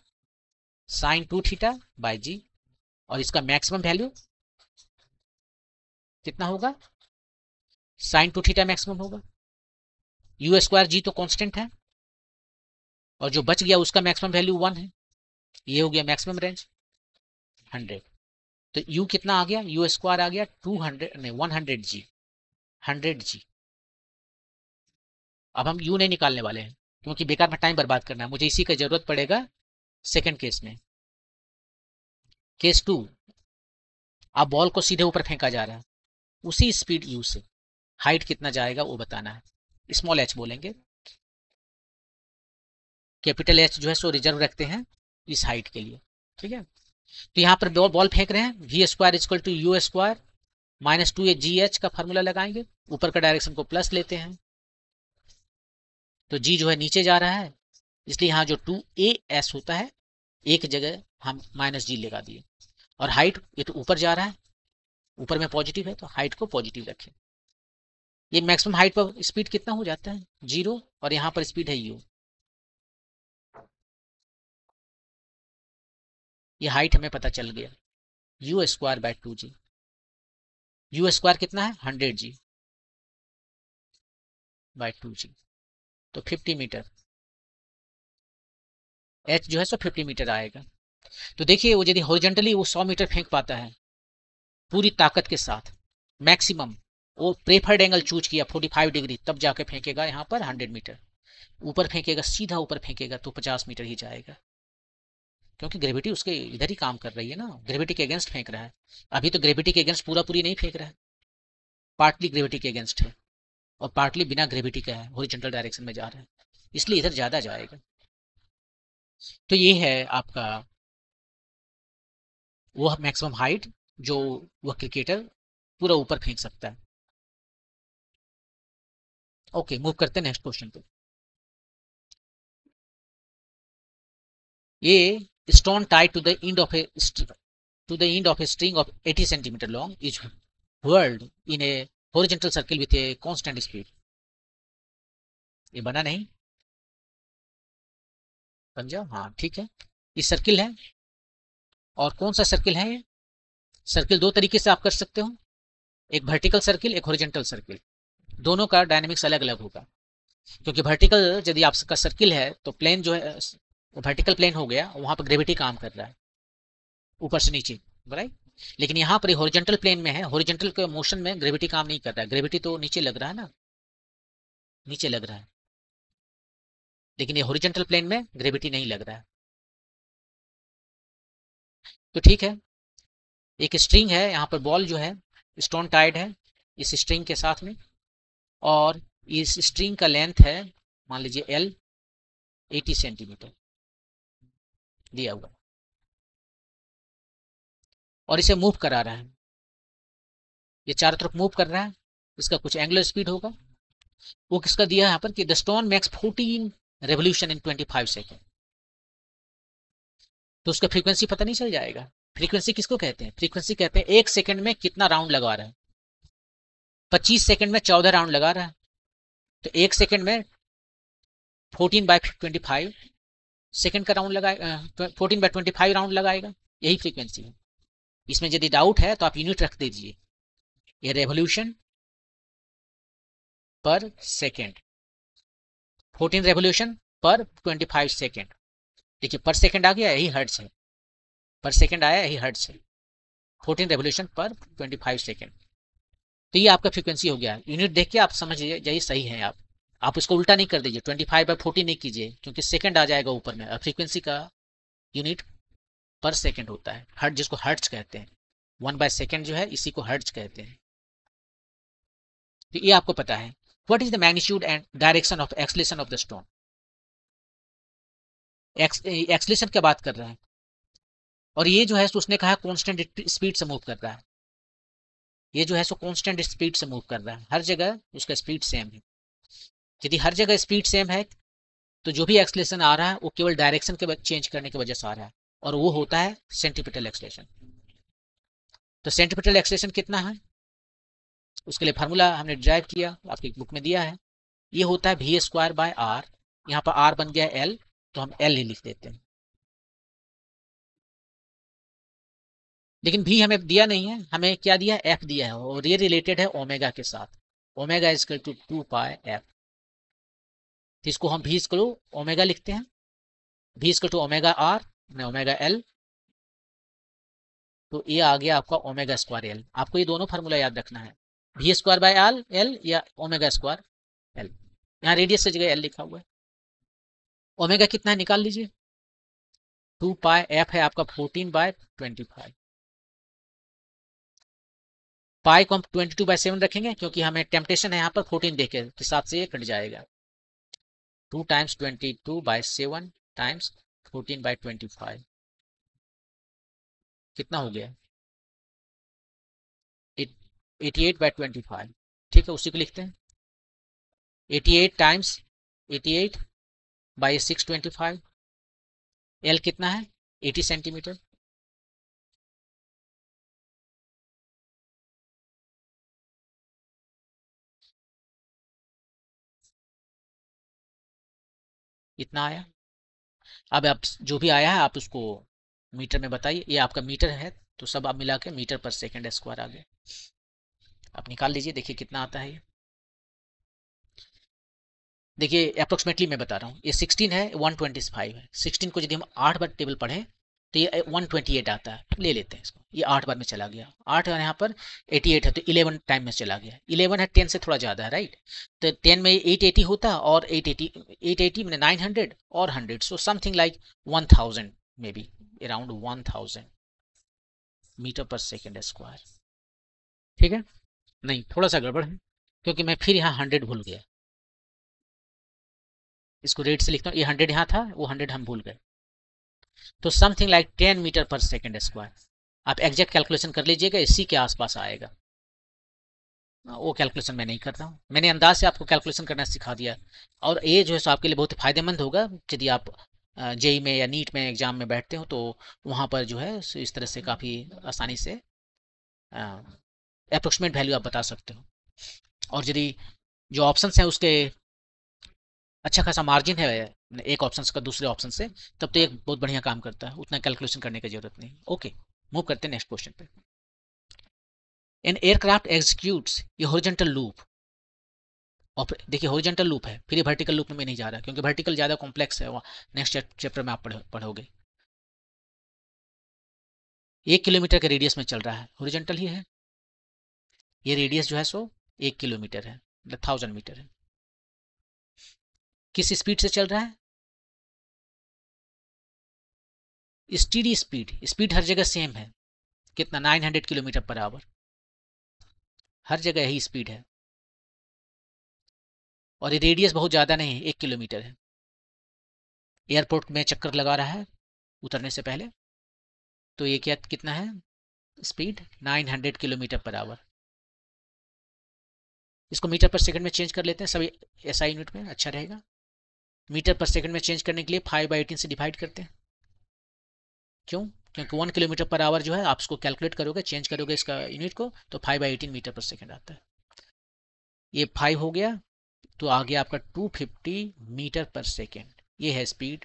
sine 2 theta by g, और इसका मैक्सिमम वैल्यू कितना होगा, साइन 2 थीटा मैक्सिमम होगा। यू स्क्वायर जी तो कांस्टेंट है, और जो बच गया उसका मैक्सिमम वैल्यू 1 है, ये हो गया मैक्सिमम रेंज 100। तो u कितना आ गया, यू स्क्वायर आ गया 200 नहीं 100 जी, 100 जी। अब हम u नहीं निकालने वाले हैं, क्योंकि बेकार में टाइम बर्बाद करना है, मुझे इसी का जरूरत पड़ेगा सेकंड केस में। केस 2, अब बॉल को सीधे ऊपर फेंका जा रहा है उसी स्पीड u से, हाइट कितना जाएगा वो बताना है, स्मॉल h बोलेंगे, कैपिटल H जो है सो रिजर्व रखते हैं इस हाइट के लिए। ठीक है, तो यहाँ पर बॉल फेंक रहे हैं, v square equal to u square minus 2 g h का फॉर्मूला लगाएंगे, ऊपर का डायरेक्शन को प्लस लेते हैं, तो जी जो है नीचे जा रहा है, इसलिए यहाँ जो 2 ए एस होता है एक जगह हम माइनस जी लगा दिए। और हाइट, ये तो ऊपर जा रहा है, ऊपर में पॉजिटिव है तो हाइट को पॉजिटिव रखें। ये मैक्सिमम हाइट पर स्पीड कितना हो जाता है, 0, और यहाँ पर स्पीड है u। ये हाइट हमें पता चल गया, u square by 2g। u square कितना है, 100g बाय 2g, तो 50 मीटर। h जो है सो 50 मीटर आएगा। तो देखिए वो यदि हॉरिजॉन्टली वो 100 मीटर फेंक पाता है पूरी ताकत के साथ, मैक्सिमम, वो प्रेफर्ड एंगल चूज किया 45 डिग्री, तब जाके फेंकेगा यहाँ पर 100 मीटर। ऊपर फेंकेगा, सीधा ऊपर फेंकेगा तो 50 मीटर ही जाएगा, क्योंकि ग्रेविटी उसके इधर ही काम कर रही है ना, ग्रेविटी के अगेंस्ट फेंक रहा है। अभी तो ग्रेविटी के अगेंस्ट पूरा पूरी नहीं फेंक रहा है, पार्टली ग्रेविटी के अगेंस्ट है और पार्टली बिना ग्रेविटी का है, हॉरिजॉन्टल डायरेक्शन में जा रहा है, इसलिए इधर ज्यादा जाएगा। तो ये है आपका वो मैक्सिमम हाइट जो वह क्रिकेटर पूरा ऊपर फेंक सकता है। ओके, मूव करते हैं नेक्स्ट क्वेश्चन पे। ये stone tied to the end of a string of 80 centimeter long is whirled in a horizontal circle with a constant speed। ये बना नहीं, समझा? हाँ ठीक है, ये सर्किल है। और कौन सा सर्किल है ये? सर्किल दो तरीके से आप कर सकते हो, एक वर्टिकल सर्किल, एक हॉरिजॉन्टल सर्किल। दोनों का डायनेमिक्स अलग अलग होगा, क्योंकि वर्टिकल यदि आपका सर्किल है तो प्लेन जो है वर्टिकल प्लेन हो गया, वहां पर ग्रेविटी काम कर रहा है ऊपर से नीचे, राइट। लेकिन यहाँ पर हॉरिजॉन्टल प्लेन में है, हॉरिजॉन्टल के मोशन में ग्रेविटी काम नहीं कर रहा है, ग्रेविटी तो नीचे लग रहा है ना, नीचे लग रहा है, लेकिन ये हॉरिजॉन्टल प्लेन में ग्रेविटी नहीं लग रहा है। तो ठीक है, एक स्ट्रिंग है, यहाँ पर बॉल जो है स्टोन टाइड है इस स्ट्रिंग के साथ में, और इस स्ट्रिंग का लेंथ है मान लीजिए L, 80 सेंटीमीटर दिया हुआ, और इसे मूव करा रहा है, ये चारों तरफ मूव कर रहा है, इसका कुछ एंगुलर स्पीड होगा। वो किसका दिया है यहाँ पर कि the stone makes 14 revolution in 25 second. तो उसका फ्रीक्वेंसी पता नहीं चल जाएगा? फ्रीक्वेंसी किसको कहते हैं? फ्रीक्वेंसी कहते हैं एक सेकंड में कितना राउंड लगा रहा है। 25 सेकंड में 14 राउंड लगा रहा है, तो एक सेकंड में 14/25 सेकंड का राउंड लगाएगा, 14/25 राउंड लगाएगा, यही फ्रीक्वेंसी है। इसमें यदि डाउट है तो आप यूनिट रख दीजिए, ये रेवोल्यूशन पर सेकेंड, 14 रेवोल्यूशन पर 25 सेकेंड। देखिए पर सेकेंड आ गया, यही हर्ट्ज है, पर सेकेंड आया, यही हर्ट्ज है, 14 रेवोल्यूशन पर 25 सेकेंड। तो ये आपका फ्रीक्वेंसी हो गया। यूनिट देख के आप समझ जाइए सही है। आप इसको उल्टा नहीं कर दीजिए, 25/14 नहीं कीजिए, क्योंकि सेकंड आ जाएगा ऊपर में। फ्रीक्वेंसी का यूनिट पर सेकंड होता है, हर्ट्ज, जिसको हर्ट्ज कहते हैं। 1/सेकंड जो है इसी को हर्ट्ज कहते हैं। तो ये आपको पता है। What is the magnitude and direction of acceleration of the stone? Acceleration क्या बात कर रहा है, और ये जो है उसने कहा कांस्टेंट स्पीड से मूव कर रहा है। ये जो है सो कांस्टेंट स्पीड से मूव कर रहा है, हर जगह उसका स्पीड सेम है। यदि हर जगह स्पीड सेम है तो जो भी एक्सलेशन आ रहा है वो केवल डायरेक्शन के चेंज करने की वजह से आ रहा है, और वो होता है सेंट्रीपिटल एक्सलेशन। तो सेंट्रीपिटल एक्सलेशन कितना है, उसके लिए फार्मूला हमने ड्राइव किया, आपकी बुक में दिया है। ये होता है v²/r। यहाँ पर r बन गया L, तो हम L ही लिख देते हैं। लेकिन v हमें दिया नहीं है, हमें क्या दिया, f दिया है, और ये रिलेटेड है ओमेगा के साथ। Omega is equal to 2πf। तो इसको हम v इक्वल टू ओमेगा लिखते हैं, v equal to omega r, omega l। तो ये आ गया आपका ओमेगा स्क्वायर एल। आपको ये दोनों फार्मूला याद रखना है, v²/l या ओमेगा स्क्वायर एल। यहाँ रेडियस की जगह एल लिखा हुआ है। ओमेगा कितना है निकाल लीजिए, 2πf है आपका 14/25। पाई को हम 22/7 रखेंगे, क्योंकि हमें टेम्पटेशन है यहाँ पर 14 देखे के साथ से ये कट जाएगा। 2 × 22/7 टाइम्स 14/25 कितना हो गया, 88/25। ठीक है, उसी को लिखते हैं 88 टाइम्स 88/625। एल कितना है 80 सेंटीमीटर। इतना आया। अब आप जो भी आया है आप उसको मीटर में बताइए। ये आपका मीटर है तो सब आप मिला के मीटर पर सेकेंड स्क्वायर आ गया। आप निकाल लीजिए, देखिए कितना आता है ये। देखिए अप्रोक्सीमेटली मैं बता रहा हूँ, ये 16 है, 125 है। 16 को यदि हम 8 बार टेबल पढ़ें तो ये 128 आता है। ले लेते हैं इसको, ये 8 बार में चला गया। 8 और यहाँ पर 88 है तो 11 टाइम में चला गया। 11 है, 10 से थोड़ा ज़्यादा है, राइट। तो 10 में 880 होता और 880 मैंने 900 और 100, so something like 1000, maybe around 1000 metre per second square. ठीक है, नहीं थोड़ा सा गड़बड़ है क्योंकि मैं फिर यहाँ 100 भूल गया। इसको रेट से लिखता हूँ, ये 100 यहाँ था, वो 100 हम भूल गए। तो something like 10 metre per second square. आप एग्जैक्ट कैलकुलेशन कर लीजिएगा, इसी के आसपास आएगा। वो कैलकुलेशन मैं नहीं कर रहा हूँ, मैंने अंदाज से आपको कैलकुलेशन करना सिखा दिया। और ये जो है सो आपके लिए बहुत फायदेमंद होगा यदि आप जेई में या नीट में एग्जाम में बैठते हो, तो वहाँ पर जो है इस तरह से काफ़ी आसानी से अप्रोक्सीमेट वैल्यू आप बता सकते हो। और यदि जो ऑप्शन हैं उसके अच्छा खासा मार्जिन है एक ऑप्शन का दूसरे ऑप्शन से, तब तो एक बहुत बढ़िया काम करता है, उतना कैलकुलेशन करने की जरूरत नहीं। ओके, मूव करते हैं नेक्स्ट क्वेश्चन पे। एन एयरक्राफ्ट एग्जीक्यूट्स ये हॉरिजॉन्टल लूप। और देखिए हॉरिजॉन्टल लूप है, फिर ये वर्टिकल लूप में नहीं जा रहा क्योंकि वर्टिकल ज्यादा कॉम्प्लेक्स है। नेक्स्ट चैप्टर में आप पढ़ोगे। 1 किलोमीटर के रेडियस में चल रहा है, हॉरिजॉन्टल ही है। ये रेडियस जो है सो 1 किलोमीटर है, मतलब 1000 मीटर है। किस स्पीड से चल रहा है? Steady speed. स्पीड हर जगह सेम है, कितना? 900 किलोमीटर पर आवर। हर जगह यही स्पीड है। और ये रेडियस बहुत ज़्यादा नहीं है, 1 किलोमीटर है। एयरपोर्ट में चक्कर लगा रहा है उतरने से पहले। तो ये क्या कितना है स्पीड? 900 kilometre per hour. इसको मीटर पर सेकंड में चेंज कर लेते हैं सभी एसआई यूनिट में, अच्छा रहेगा। मीटर पर सेकंड में चेंज करने के लिए 5/18 से डिवाइड करते हैं। क्यों? क्योंकि 1 किलोमीटर पर आवर जो है आप इसको कैलकुलेट करोगे, चेंज करोगे इसका यूनिट को, तो 5/18 मीटर पर सेकंड आता है। ये 5 हो गया, तो आ गया आपका 250 मीटर पर सेकेंड। ये है स्पीड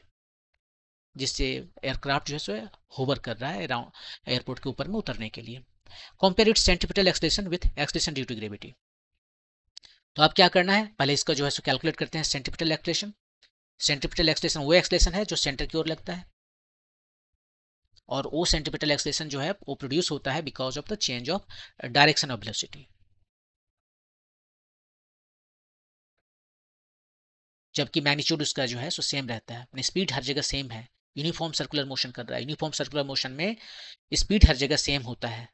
जिससे एयरक्राफ्ट जो है सो होवर कर रहा है एयरपोर्ट के ऊपर में उतरने के लिए। Compare its centripetal acceleration with acceleration due to gravity. तो आप क्या करना है, पहले इसका जो है सो कैलकुलेट करते हैं सेंट्रिपिटल एक्सलेशन। सेंट्रिपिटल एक्सलेशन वो एक्सलेशन है जो सेंटर की ओर लगता है, और वो सेंट्रिपिटल एक्सलेशन जो है वो प्रोड्यूस होता है because of the change of direction of velocity. जबकि मैग्नीट्यूड उसका जो है सो सेम रहता है, अपनी स्पीड हर जगह सेम है। यूनिफॉर्म सर्कुलर मोशन कर रहा है, यूनिफॉर्म सर्कुलर मोशन में स्पीड हर जगह सेम होता है,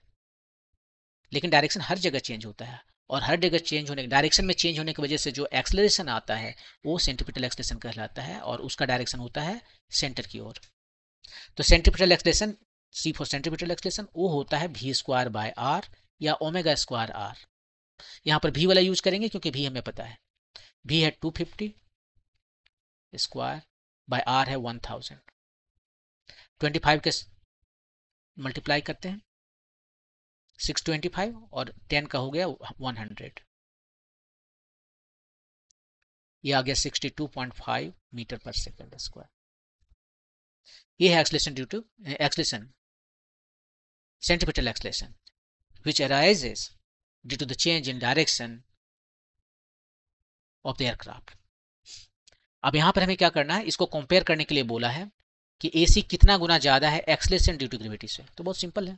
लेकिन डायरेक्शन हर जगह चेंज होता है। और हर जगह चेंज होने डायरेक्शन में चेंज होने की वजह से जो एक्सलरेशन आता है वो सेंट्रिपिटल एक्सलेशन कहलाता है, और उसका डायरेक्शन होता है सेंटर की ओर। तो centripetal acceleration, c for centripetal acceleration, वो होता है v²/r या ω²r। यहाँ पर v वाला यूज करेंगे क्योंकि v हमें पता है। v है 250 स्क्वायर बाय r है 1000। 25 के मल्टीप्लाई करते हैं 625 और 10 का हो गया 100। ये आ गया 62.5 मीटर पर सेकंड स्क्वायर। ये है acceleration due to acceleration, centripetal acceleration which arises due to the change in direction of the aircraft। अब यहां पर हमें क्या करना है, इसको कंपेयर करने के लिए बोला है कि AC कितना गुना ज्यादा है एक्सलेशन ड्यू टू ग्रेविटी से। तो बहुत सिंपल है,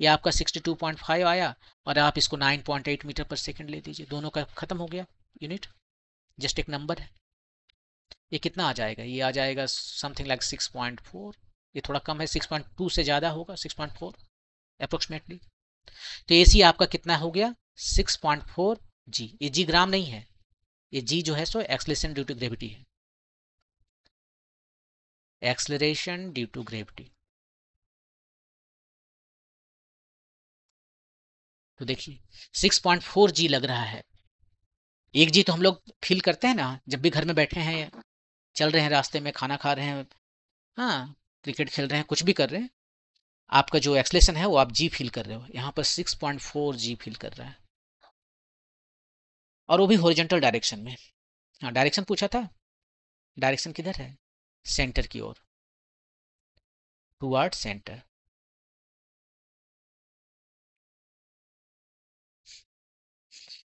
ये आपका 62.5 आया और आप इसको 9.8 मीटर पर सेकंड ले लीजिए, दोनों का खत्म हो गया यूनिट, जस्ट एक नंबर है। ये कितना आ जाएगा? ये आ जाएगा समथिंग लाइक 6.4। ये थोड़ा कम है, 6.2 से ज़्यादा होगा, 6.4 अप्रोक्सीमेटली। तो AC आपका कितना हो गया? 6.4 जी। ये जी ग्राम नहीं है, ये जी जो है सो एक्सलेशन ड्यू टू ग्रेविटी है, एक्सलरेशन ड्यू टू ग्रेविटी। तो देखिए 6.4 जी लग रहा है। 1 जी तो हम लोग फील करते हैं ना जब भी घर में बैठे हैं, चल रहे हैं रास्ते में, खाना खा रहे हैं, हाँ, क्रिकेट खेल रहे हैं, कुछ भी कर रहे हैं, आपका जो एक्सलेशन है वो आप जी फील कर रहे हो। यहाँ पर 6.4 जी फील कर रहा है, और वो भी हॉरिजॉन्टल डायरेक्शन में। हाँ, डायरेक्शन पूछा था, डायरेक्शन किधर है? सेंटर की ओर, टुवर्ड सेंटर।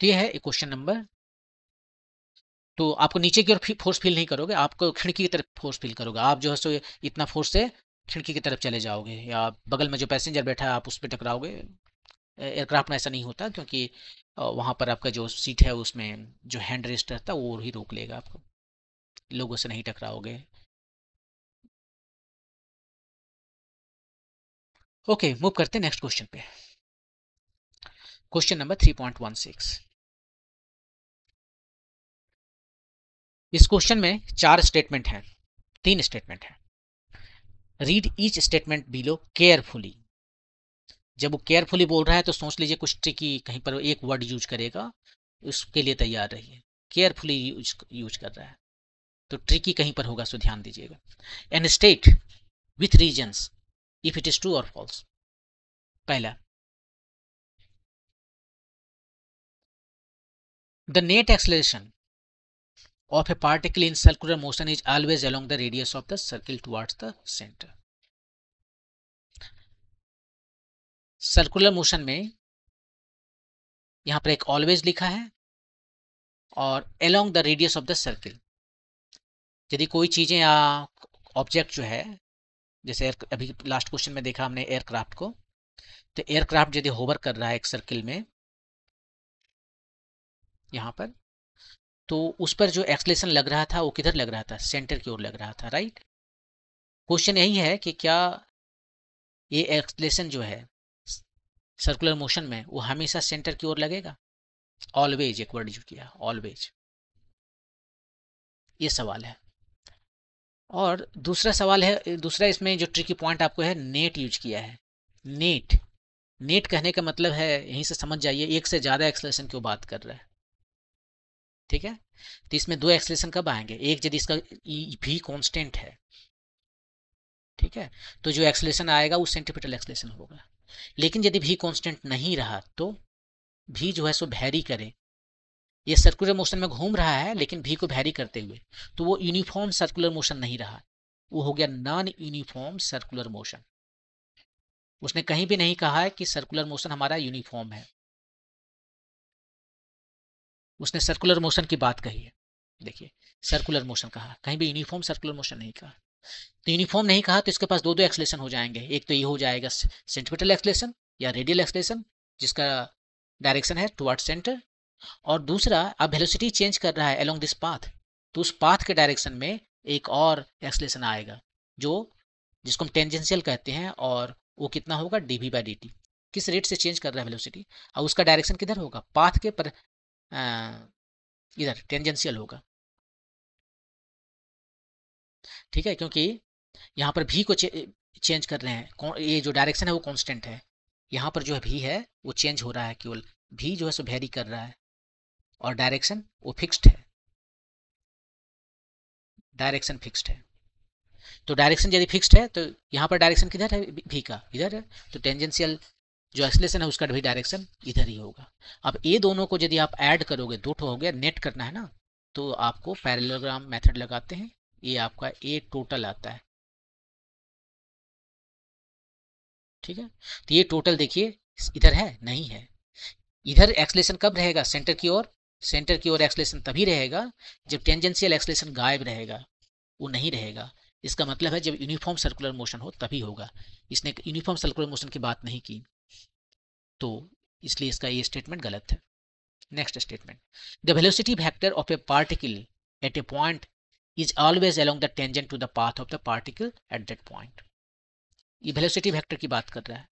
तो ये है क्वेश्चन नंबर। तो आपको नीचे की ओर फोर्स फील नहीं करोगे, आपको खिड़की की तरफ फोर्स फील करोगे। आप जो है सो इतना फोर्स से खिड़की की तरफ चले जाओगे, या बगल में जो पैसेंजर बैठा है आप उस पर टकराओगे। एयरक्राफ्ट में ऐसा नहीं होता, क्योंकि वहां पर आपका जो सीट है उसमें जो हैंड रेस्ट रहता है वो ही रोक लेगा आपको, लोगों से नहीं टकराओगे। ओके, मूव करते हैं नेक्स्ट क्वेश्चन पे। Question number 3.16। इस क्वेश्चन में 4 स्टेटमेंट हैं, 3 स्टेटमेंट हैं। Read each statement below carefully. जब वो केयरफुली बोल रहा है तो सोच लीजिए कुछ ट्रिकी कहीं पर एक वर्ड यूज करेगा, उसके लिए तैयार रहिए। केयरफुली यूज कर रहा है तो ट्रिकी कहीं पर होगा, सो ध्यान दीजिएगा। An state with reasons if it is true और फॉल्स। पहला, the net acceleration of a particle in circular motion is always along the radius of the circle towards the center. Circular motion में यहां पर एक always लिखा है और along the radius of the circle। यदि कोई चीजें या ऑब्जेक्ट जो है, जैसे अभी लास्ट क्वेश्चन में देखा हमने एयरक्राफ्ट को, तो एयरक्राफ्ट यदि होवर कर रहा है एक सर्किल में यहां पर, तो उस पर जो एक्सलेशन लग रहा था वो किधर लग रहा था? सेंटर की ओर लग रहा था, राइट। क्वेश्चन यही है कि क्या ये एक्सलेशन जो है सर्कुलर मोशन में वो हमेशा सेंटर की ओर लगेगा? ऑलवेज एक वर्ड यूज किया, ऑलवेज, ये सवाल है। और दूसरा सवाल है, दूसरा इसमें जो ट्रिकी पॉइंट आपको है, नेट यूज किया है। नेट, नेट कहने का मतलब है, यहीं से समझ जाइए, एक से ज्यादा एक्सलेशन क्यों बात कर रहा है। ठीक है, तो इसमें 2 एक्सलेशन कब आएंगे? एक यदि इसका भी कांस्टेंट है, ठीक है, तो जो एक्सलेशन आएगा वो सेंट्रीपिटल एक्सलेशन होगा। लेकिन यदि भी कांस्टेंट नहीं रहा तो भी जो है सो वैरी करे। ये सर्कुलर मोशन में घूम रहा है लेकिन भी को वैरी करते हुए, तो वो यूनिफॉर्म सर्कुलर मोशन नहीं रहा, वो हो गया नॉन यूनिफॉर्म सर्कुलर मोशन। उसने कहीं भी नहीं कहा है कि सर्कुलर मोशन हमारा यूनिफॉर्म है, उसने सर्कुलर मोशन की बात कही है। देखिए, सर्कुलर मोशन कहा, कहीं भी यूनिफॉर्म सर्कुलर मोशन नहीं कहा। तो यूनिफॉर्म नहीं कहा तो इसके पास दो एक्सलेशन हो जाएंगे। एक तो ये हो जाएगा सेंट्रीपिटल एक्सलेशन या रेडियल एक्सलेशन, जिसका डायरेक्शन है टुवर्ड सेंटर, और दूसरा अब वेलोसिटी चेंज कर रहा है अलोंग दिस पाथ, तो उस पाथ के डायरेक्शन में एक और एक्सलेशन आएगा, जो जिसको हम टेंजेंशियल कहते हैं, और वो कितना होगा? dv by dt। किस रेट से चेंज कर रहा है वेलोसिटी, और उसका डायरेक्शन किधर होगा? पाथ के पर इधर टेंजेंशियल होगा। ठीक है, क्योंकि यहाँ पर भी को चेंज कर रहे हैं, ये जो डायरेक्शन है वो कांस्टेंट है, यहाँ पर जो है भी है वो चेंज हो रहा है, केवल भी जो है सो वेरी कर रहा है, और डायरेक्शन वो फिक्स्ड है, डायरेक्शन फिक्स्ड है। तो डायरेक्शन यदि फिक्स्ड है तो यहाँ पर डायरेक्शन किधर है? भी का इधर है, तो टेंजेंशियल जो एक्सलेशन है उसका भी डायरेक्शन इधर ही होगा। अब ये दोनों को यदि आप ऐड करोगे, दो ठो हो गया, नेट करना है ना, तो आपको पैरेललोग्राम मेथड लगाते हैं, ये आपका ए टोटल आता है। ठीक है, तो ये टोटल देखिए इधर है, नहीं है। इधर एक्सलेशन कब रहेगा? सेंटर की ओर। सेंटर की ओर एक्सलेशन तभी रहेगा जब टेंजेंशियल एक्सलेशन गायब रहेगा, वो नहीं रहेगा। इसका मतलब है जब यूनिफॉर्म सर्कुलर मोशन हो तभी होगा। इसने यूनिफॉर्म सर्कुलर मोशन की बात नहीं की, तो इसलिए इसका ये स्टेटमेंट गलत है। Next statement, the velocity vector of a particle at a point is always along the tangent to the path of the particle at that point. ये वेलोसिटी वेक्टर की बात कर रहा है।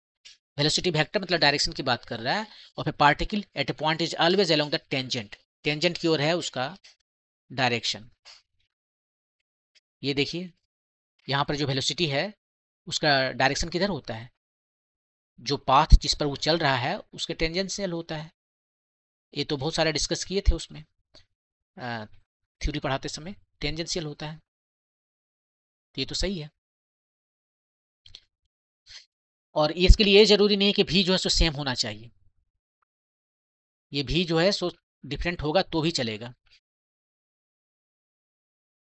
वेलोसिटी वेक्टर मतलब डायरेक्शन की बात कर रहा है, और फिर particle at a point is always along the tangent, tangent की ओर है उसका डायरेक्शन। ये देखिए, यहाँ पर जो वेलोसिटी है उसका डायरेक्शन किधर होता है? जो पाथ जिस पर वो चल रहा है उसके टेंजेंशियल होता है। ये तो बहुत सारे डिस्कस किए थे उसमें, थ्योरी पढ़ाते समय, टेंजेंशियल होता है, तो ये तो सही है। और इसके लिए ये जरूरी नहीं है कि भी जो है सो सेम होना चाहिए, ये भी जो है सो डिफरेंट होगा तो भी चलेगा।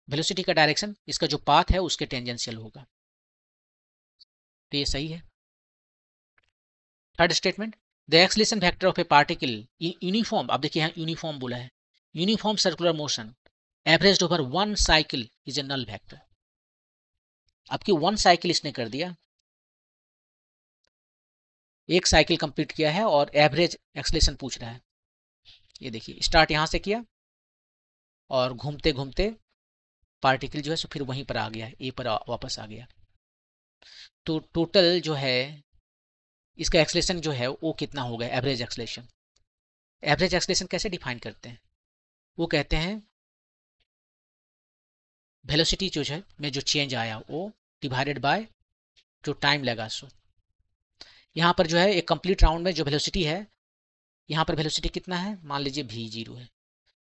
वेलोसिटी का डायरेक्शन इसका जो पाथ है उसके टेंजेंशियल होगा, तो ये सही है। Third statement, the acceleration vector of a particle uniform, अब देखिए यहाँ यूनिफॉर्म बोला है, uniform circular motion average over one cycle is a null vector. आपकी वन साइकिल इसने कर दिया, एक साइकिल कंप्लीट किया है और एवरेज एक्सलेशन पूछ रहा है। ये देखिए स्टार्ट यहां से किया और घूमते घूमते पार्टिकल जो है सो फिर वहीं पर आ गया, ए पर वापस आ गया। तो टोटल जो है इसका एक्सलेशन जो है वो कितना होगा, एवरेज एक्सलेशन। एवरेज एक्सलेशन कैसे डिफाइन करते हैं, वो कहते हैं वेलोसिटी जो है में जो चेंज आया वो डिवाइडेड बाय जो टाइम लगा सो। यहाँ पर जो है एक कंप्लीट राउंड में जो वेलोसिटी है, यहाँ पर वेलोसिटी कितना है, मान लीजिए v0 है,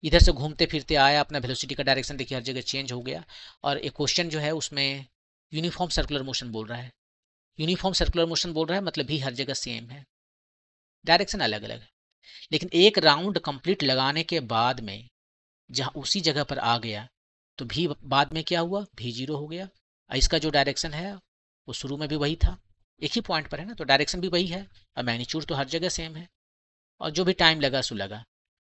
इधर से घूमते फिरते आया, अपना वेलोसिटी का डायरेक्शन देखिए हर जगह चेंज हो गया। और एक क्वेश्चन जो है उसमें यूनिफॉर्म सर्कुलर मोशन बोल रहा है, यूनिफॉर्म सर्कुलर मोशन बोल रहा है मतलब भी हर जगह सेम है, डायरेक्शन अलग अलग है। लेकिन एक राउंड कंप्लीट लगाने के बाद में जहाँ उसी जगह पर आ गया तो भी बाद में क्या हुआ, v0 हो गया। इसका जो डायरेक्शन है वो शुरू में भी वही था, एक ही पॉइंट पर है ना, तो डायरेक्शन भी वही है और मैग्नीट्यूड तो हर जगह सेम है। और जो भी टाइम लगा सो लगा,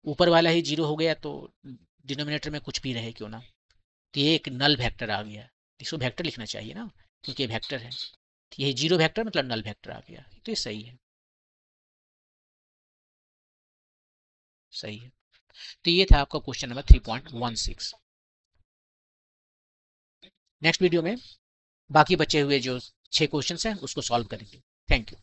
ऊपर वाला ही जीरो हो गया तो डिनोमिनेटर में कुछ भी रहे क्यों ना, तो ये एक नल वेक्टर आ गया। इसको वेक्टर लिखना चाहिए ना क्योंकि ये वेक्टर है, तो ये जीरो वेक्टर मतलब नल वेक्टर आ गया, तो ये सही है, सही है। तो ये था आपका क्वेश्चन नंबर 3.16। नेक्स्ट वीडियो में बाकी बचे हुए जो 6 क्वेश्चन हैं उसको सॉल्व करेंगे। Thank you.